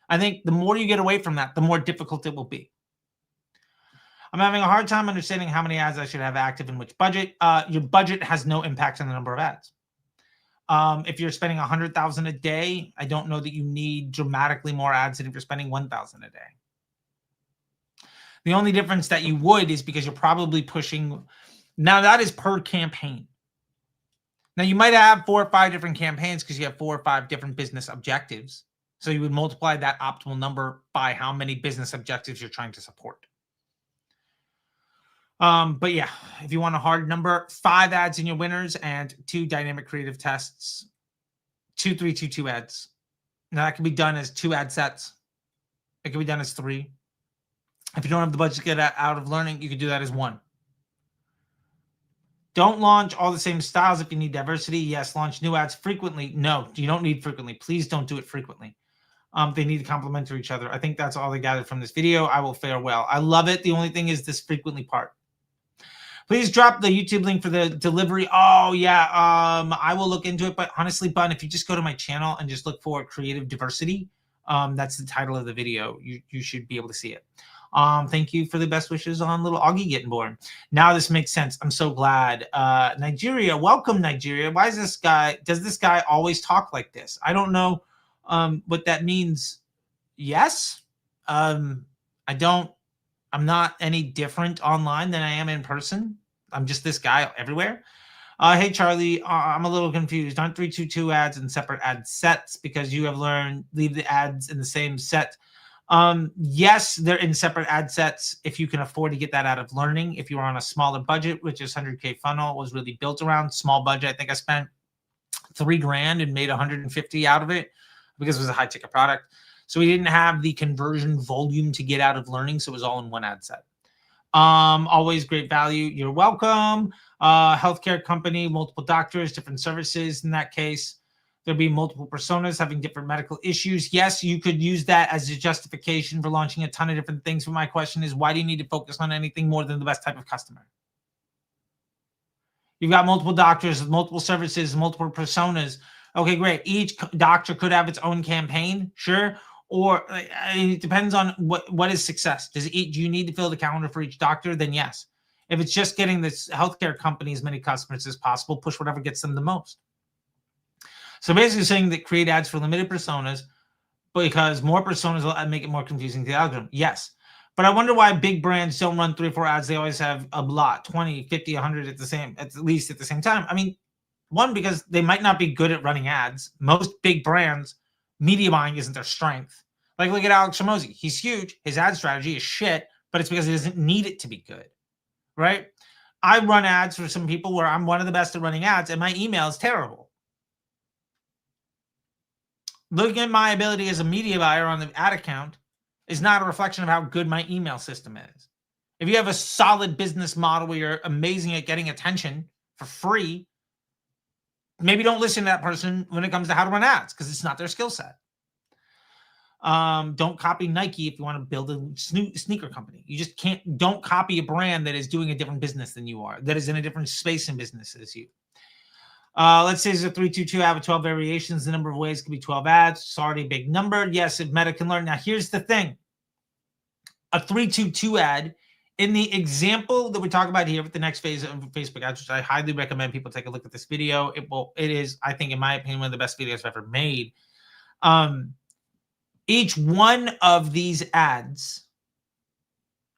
I think the more you get away from that, the more difficult it will be. I'm having a hard time understanding how many ads I should have active in which budget. Your budget has no impact on the number of ads. If you're spending $100,000 a day, I don't know that you need dramatically more ads than if you're spending $1,000 a day. The only difference that you would is because you're probably pushing. Now that is per campaign. Now you might have 4 or 5 different campaigns because you have 4 or 5 different business objectives. So you would multiply that optimal number by how many business objectives you're trying to support. But yeah, if you want a hard number, 5 ads in your winners and 2 dynamic creative tests, 2 3-2-2 ads. Now that can be done as 2 ad sets. It can be done as 3. If you don't have the budget to get out of learning, you can do that as 1. Don't launch all the same styles if you need diversity. Yes, launch new ads frequently. No, you don't need frequently. Please don't do it frequently. They need to complement to each other. I think that's all they gathered from this video. I will fare well. I love it. The only thing is this frequently part. Please drop the YouTube link for the delivery. Oh, yeah. I will look into it. But honestly, Bun, if you just go to my channel and just look for creative diversity, that's the title of the video. You should be able to see it. Thank you for the best wishes on little Augie getting born. Now this makes sense. I'm so glad. Nigeria, welcome, Nigeria. Why is this guy, does this guy always talk like this? I don't know what that means. Yes. I'm not any different online than I am in person. I'm just this guy everywhere. Hey, Charlie, I'm a little confused. Aren't 3-2-2 ads and separate ad sets because you have learned leave the ads in the same set? Yes, they're in separate ad sets if you can afford to get that out of learning. If you're on a smaller budget, which is 100K funnel was really built around small budget. I think I spent $3,000 and made 150 out of it because it was a high ticket product. So we didn't have the conversion volume to get out of learning. So it was all in one ad set. Always great value. You're welcome. Healthcare company, multiple doctors, different services. In that case, there'll be multiple personas having different medical issues. Yes, you could use that as a justification for launching a ton of different things. But my question is, why do you need to focus on anything more than the best type of customer? You've got multiple doctors, multiple services, multiple personas. Okay, great. Each doctor could have its own campaign, sure. Or it depends on what is success. Do you need to fill the calendar for each doctor? Then yes. If it's just getting this healthcare company as many customers as possible, push whatever gets them the most. So basically saying that create ads for limited personas because more personas will make it more confusing to the algorithm. Yes. But I wonder why big brands don't run 3 or 4 ads. They always have a lot, 20, 50, 100 at least at the same time. I mean, one, because they might not be good at running ads. Most big brands, media buying isn't their strength. Like, look at Alex Hormozi. He's huge. His ad strategy is shit, but it's because he doesn't need it to be good, right? I run ads for some people where I'm one of the best at running ads, and my email is terrible. Looking at my ability as a media buyer on the ad account is not a reflection of how good my email system is. If you have a solid business model where you're amazing at getting attention for free, maybe don't listen to that person when it comes to how to run ads because it's not their skill set. Don't copy Nike if you want to build a sneaker company. You just don't copy a brand that is doing a different business than you are, that is in a different space in business as you. Let's say there's a 3-2-2 ad with 12 variations. The number of ways could be 12 ads. It's already a big number. Yes, if Meta can learn. Now, here's the thing. A 3-2-2 ad, in the example that we talk about here with the next phase of Facebook ads, which I highly recommend people take a look at this video. It is, I think, in my opinion, one of the best videos I've ever made. Each one of these ads,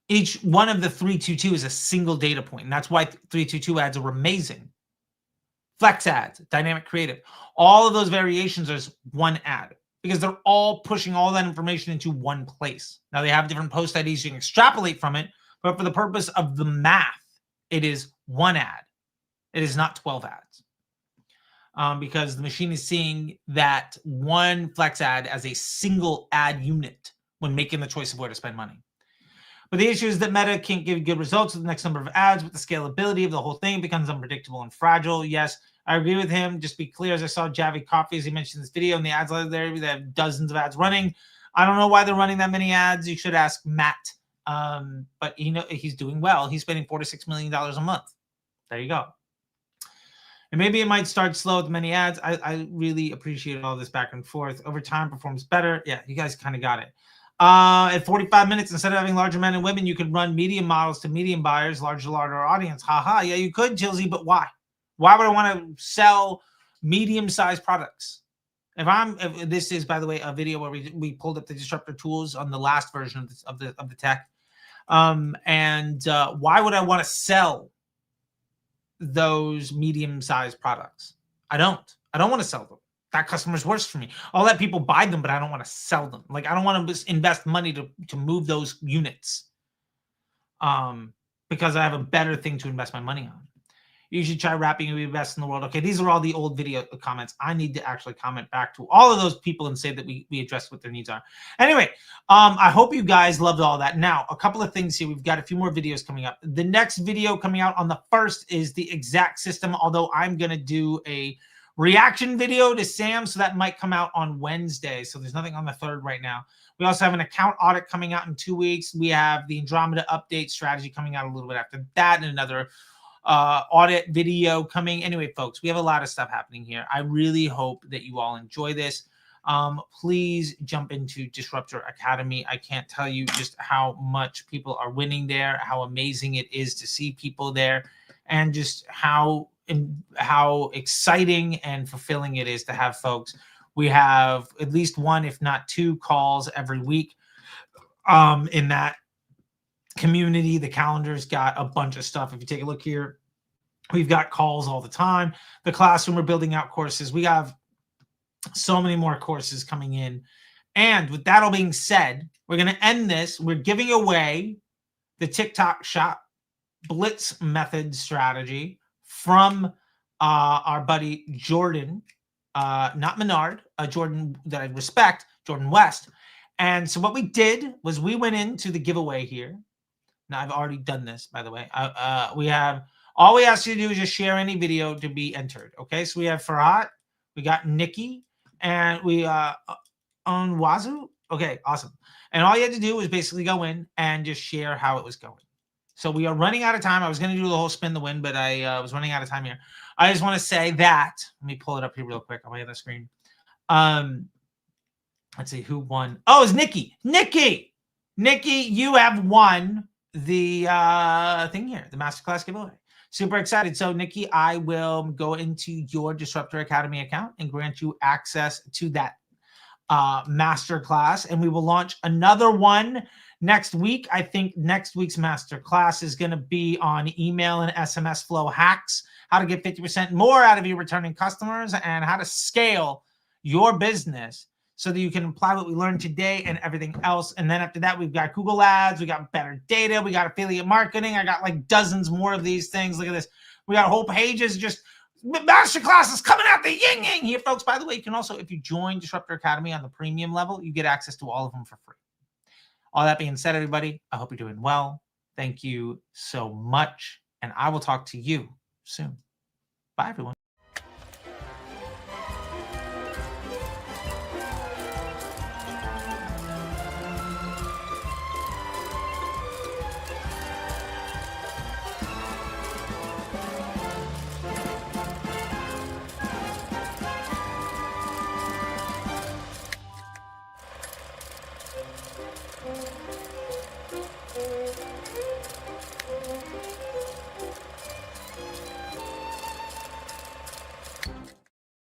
each one of the 3-2-2 is a single data point. And that's why 3-2-2 ads are amazing. Flex ads, dynamic creative. All of those variations are one ad because they're all pushing all that information into one place. Now, they have different post IDs you can extrapolate from it, but for the purpose of the math, it is one ad. It is not 12 ads. Because the machine is seeing that one flex ad as a single ad unit when making the choice of where to spend money. But the issue is that Meta can't give good results with the next number of ads, with the scalability of the whole thing becomes unpredictable and fragile. Yes, I agree with him. Just be clear, as I saw Javi Coffee, as he mentioned in this video, and the ads there, they have dozens of ads running. I don't know why they're running that many ads. You should ask Matt. But he's doing well. He's spending $4 to $6 million a month. There you go. And maybe it might start slow with many ads. I really appreciate all this back and forth. Over time, performs better. Yeah, you guys kind of got it. At 45 minutes, instead of having larger men and women, you could run medium models to medium buyers, larger audience. Haha. Yeah, you could, Chilsey, but why? Why would I want to sell medium-sized products? If this is, by the way, a video where we pulled up the disruptor tools on the last version of the tech. Why would I want to sell those medium-sized products? I don't want to sell them. That customer's worse for me. I'll let people buy them, but I don't want to sell them. Like, I don't want to invest money to move those units. because I have a better thing to invest my money on. You should try rapping and be the best in the world. Okay, these are all the old video comments. I need to actually comment back to all of those people and say that we address what their needs are. Anyway, I hope you guys loved all that. Now, a couple of things here. We've got a few more videos coming up. The next video coming out on the 1st is the exact system, although I'm going to do a reaction video to Sam, so that might come out on Wednesday. So there's nothing on the 3rd right now. We also have an account audit coming out in 2 weeks. We have the Andromeda update strategy coming out a little bit after that, and another audit video coming. Anyway, folks, we have a lot of stuff happening here. I really hope that you all enjoy this. Please jump into Disruptor Academy. I can't tell you just how much people are winning there, how amazing it is to see people there, and just how exciting and fulfilling it is to have folks. We have at least 1, if not 2 calls every week in that community. The calendar's got a bunch of stuff. If you take a look here, we've got calls all the time. The classroom, we're building out courses. We have so many more courses coming in. And with that all being said, we're going to end this. We're giving away the TikTok Shop Blitz method strategy from our buddy Jordan, not Menard, Jordan that I respect, Jordan West. And so what we did was we went into the giveaway here. Now, I've already done this, by the way. We have, all we ask you to do is just share any video to be entered. Okay, so we have Farhat, we got Nikki, and we own Wazoo. Okay, awesome. And all you had to do was basically go in and just share how it was going. So we are running out of time. I was going to do the whole spin the win, but I was running out of time here. I just want to say that, let me pull it up here real quick on my other screen. Let's see who won. Oh, it's Nikki. Nikki, you have won the thing here, the masterclass giveaway. Super excited. So Nikki, I will go into your Disruptor Academy account and grant you access to that masterclass, and we will launch another one next week. I think next week's masterclass is going to be on email and SMS flow hacks, how to get 50% more out of your returning customers, and how to scale your business so that you can apply what we learned today and everything else. And then after that, we've got Google Ads, we got better data, we got affiliate marketing. I got like dozens more of these things. Look at this. We got whole pages, just masterclasses coming out the yin yang here, folks. By the way, you can also, if you join Disruptor Academy on the premium level, you get access to all of them for free. All that being said, everybody, I hope you're doing well. Thank you so much. And I will talk to you soon. Bye, everyone.